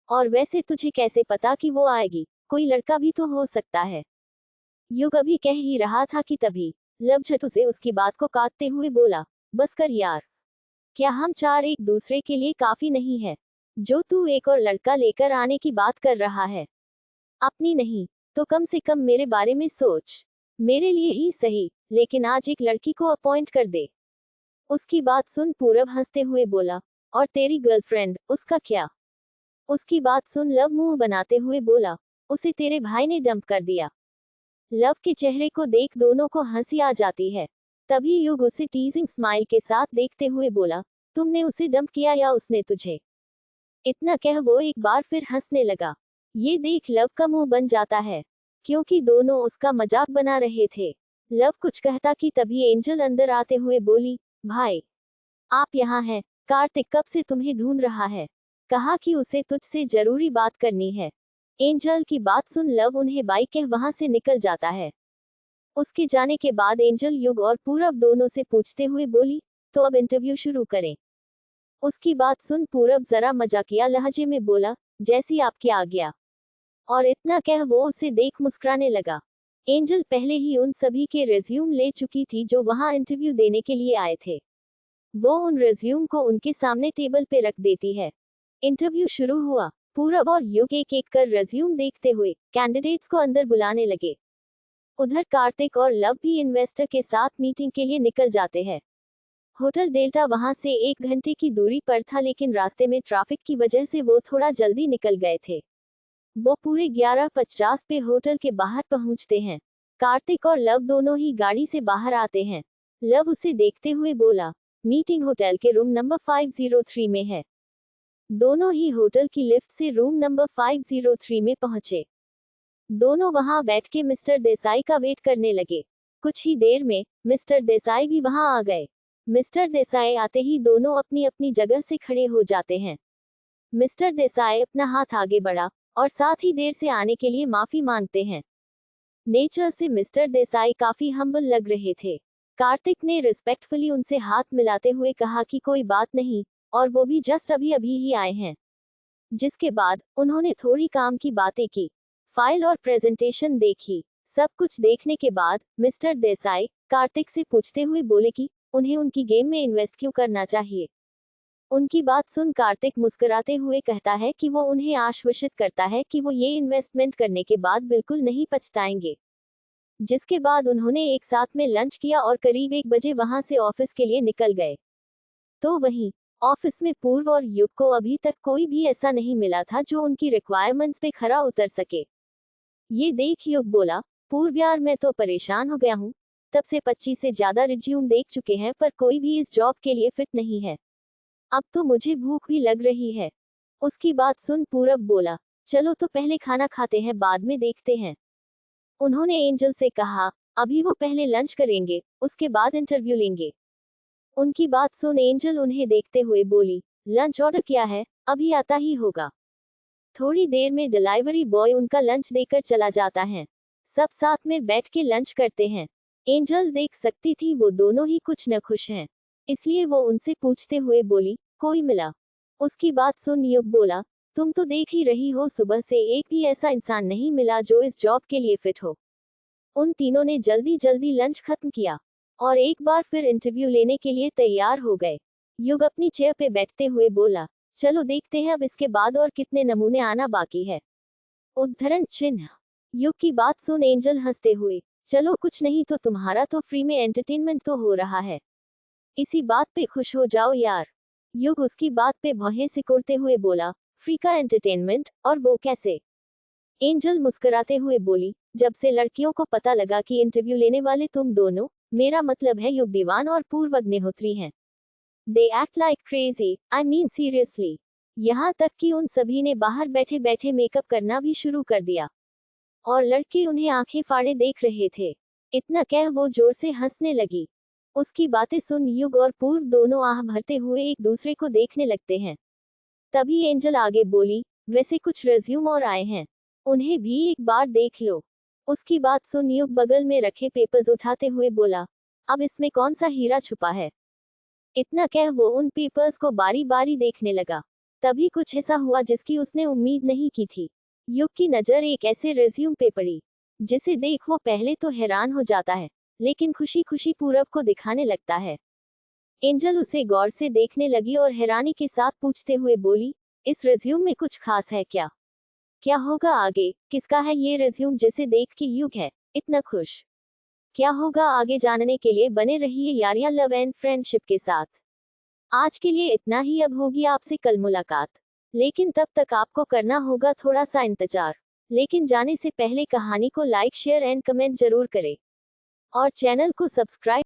B: और वैसे तुझे कैसे पता कि वो आएगी, कोई लड़का भी तो हो सकता है। युग अभी कह ही रहा था कि तभी लव झट से उसकी बात को काटते हुए बोला, बस कर यार, क्या हम चार एक दूसरे के लिए काफी नहीं है? जो तू एक और लड़का लेकर आने की बात कर रहा है, अपनी नहीं तो कम से कम मेरे बारे में सोच। मेरे लिए ही सही, लेकिन आज एक लड़की को अपॉइंट कर दे। उसकी बात सुन पूरब हंसते हुए बोला, और तेरी गर्लफ्रेंड उसका क्या? उसकी बात सुन लव मुंह बनाते हुए बोला, उसे तेरे भाई ने डंप कर दिया। लव के चेहरे को देख दोनों को हंसी आ जाती है। तभी युग उसे टीजिंग स्माइल के साथ देखते हुए बोला, तुमने उसे डंप किया या उसने तुझे? इतना कह वो एक बार फिर हंसने लगा। ये देख लव का मुंह बन जाता है, क्योंकि दोनों उसका मजाक बना रहे थे। लव कुछ कहता कि तभी एंजल अंदर आते हुए बोली, भाई आप यहाँ हैं, कार्तिक कब से तुम्हें ढूंढ रहा है, कहा कि उसे तुझसे जरूरी बात करनी है। एंजल की बात सुन लव उन्हें बाई कह वहां से निकल जाता है। उसके जाने के बाद एंजल युग और पूरब दोनों से पूछते हुए बोली, तो अब इंटरव्यू शुरू करें? उसकी बात सुन पूरब जरा मजाकिया लहजे में बोला, जैसी आपकी आज्ञा। और इतना कह वो उसे देख मुस्कुराने लगा। एंजल पहले ही उन सभी के रिज्यूम ले चुकी थी जो वहां इंटरव्यू देने के लिए आए थे। वो उन रिज्यूम को उनके सामने टेबल पे रख देती है। इंटरव्यू शुरू हुआ। पूरब और युग एक एक कर रिज्यूम देखते हुए कैंडिडेट्स को अंदर बुलाने लगे। उधर कार्तिक और लव भी इन्वेस्टर के साथ मीटिंग के लिए निकल जाते हैं। होटल डेल्टा वहां से 1 घंटे की दूरी पर था, लेकिन रास्ते में ट्रैफिक की वजह से वो थोड़ा जल्दी निकल गए थे। वो पूरे 11:50 पे होटल के बाहर पहुंचते हैं। कार्तिक और लव दोनों ही गाड़ी से बाहर आते हैं। लव उसे देखते हुए बोला, मीटिंग होटल के रूम नंबर 503 में है। दोनों ही होटल की लिफ्ट से रूम नंबर 503 में पहुंचे। दोनों वहां बैठ के मिस्टर देसाई का वेट करने लगे। कुछ ही देर में मिस्टर देसाई भी वहां आ गए। मिस्टर देसाई आते ही दोनों अपनी अपनी जगह से खड़े हो जाते हैं। मिस्टर देसाई अपना हाथ आगे बढ़ा और साथ ही देर से आने के लिए माफी मांगते हैं। नेचर से मिस्टर देसाई काफी हम्बल लग रहे थे। कार्तिक ने रिस्पेक्टफुली उनसे हाथ मिलाते हुए कहा कि कोई बात नहीं, और वो भी जस्ट अभी अभी ही आए हैं। जिसके बाद उन्होंने थोड़ी काम की बातें की, फाइल और प्रेजेंटेशन देखी। सब कुछ देखने के बाद मिस्टर देसाई कार्तिक से पूछते हुए बोले कि उन्हें उनकी गेम में इन्वेस्ट क्यों करना चाहिए। उनकी बात सुन कार्तिक मुस्कुराते हुए कहता है कि वो उन्हें आश्वसित करता है कि वो ये इन्वेस्टमेंट करने के बाद बिल्कुल नहीं पछताएंगे। जिसके बाद उन्होंने एक साथ में लंच किया और करीब 1 बजे वहां से ऑफिस के लिए निकल गए। तो वहीं ऑफिस में पूर्व और युग को अभी तक कोई भी ऐसा नहीं मिला था जो उनकी रिक्वायरमेंट्स पे खरा उतर सके। ये देख युग बोला, पूर्व यार मैं तो परेशान हो गया हूँ, तब से 25 से ज्यादा रिज्यूम देख चुके हैं पर कोई भी इस जॉब के लिए फिट नहीं है। अब तो मुझे भूख भी लग रही है। उसकी बात सुन पूरब बोला, चलो तो पहले खाना खाते हैं बाद में देखते हैं। उन्होंने एंजल से कहा, अभी वो पहले लंच करेंगे उसके बाद इंटरव्यू लेंगे। उनकी बात सुन एंजल उन्हें देखते हुए बोली, लंच ऑर्डर किया है, अभी आता ही होगा। थोड़ी देर में डिलीवरी बॉय उनका लंच देकर चला जाता है। सब साथ में बैठ के लंच करते हैं। एंजल देख सकती थी वो दोनों ही कुछ न खुश हैं, इसलिए वो उनसे पूछते हुए बोली, कोई मिला? उसकी बात सुन युग बोला, तुम तो देख ही रही हो सुबह से एक भी ऐसा इंसान नहीं मिला जो इस जॉब के लिए फिट हो। उन तीनों ने जल्दी जल्दी लंच खत्म किया और एक बार फिर इंटरव्यू लेने के लिए तैयार हो गए। युग अपनी चेयर पे बैठते हुए बोला, चलो देखते हैं अब इसके बाद और कितने नमूने आना बाकी है। उद्धरण चिन्ह। युग की बात सुन एंजल हंसते हुए, चलो कुछ नहीं तो तुम्हारा तो फ्री में एंटरटेनमेंट तो हो रहा है, इसी बात पे खुश हो जाओ यार। युग उसकी बात पे भौहें सिकोड़ते हुए बोला, फ्री का एंटरटेनमेंट, और वो कैसे? एंजल मुस्कुराते हुए बोली, जब से लड़कियों को पता लगा कि इंटरव्यू लेने वाले तुम दोनों, मेरा मतलब है युग दीवान और पूर्व अग्निहोत्री हैं, they act like crazy, I mean seriously. यहाँ तक कि उन सभी ने बाहर बैठे बैठे मेकअप करना भी शुरू कर दिया और लड़के उन्हें आंखें फाड़े देख रहे थे। इतना कह वो जोर से हंसने लगी। उसकी बातें सुन युग और पूर्व दोनों आह भरते हुए एक दूसरे को देखने लगते हैं। तभी एंजल आगे बोली, वैसे कुछ रिज्यूम और आए हैं, उन्हें भी एक बार देख लो। उसकी बात सुन युग बगल में रखे पेपर्स उठाते हुए बोला, अब इसमें कौन सा हीरा छुपा है। इतना कह वो उन पेपर्स को बारी बारी देखने लगा। तभी कुछ ऐसा हुआ जिसकी उसने उम्मीद नहीं की थी। युग की नज़र एक ऐसे रिज्यूम पे पड़ी जिसे देख वो पहले तो हैरान हो जाता है, लेकिन खुशी खुशी पूरब को दिखाने लगता है। एंजल उसे गौर से देखने लगी और हैरानी के साथ पूछते हुए बोली, इस रिज्यूम में कुछ खास है क्या? क्या होगा आगे? किसका है ये रिज्यूम जिसे देख के युग है इतना खुश? क्या होगा आगे जानने के लिए बने रहिए यारियां लव एंड फ्रेंडशिप के साथ। आज के लिए इतना ही, अब होगी आपसे कल मुलाकात, लेकिन तब तक आपको करना होगा थोड़ा सा इंतजार। लेकिन जाने से पहले कहानी को लाइक शेयर एंड कमेंट जरूर करें और चैनल को सब्सक्राइब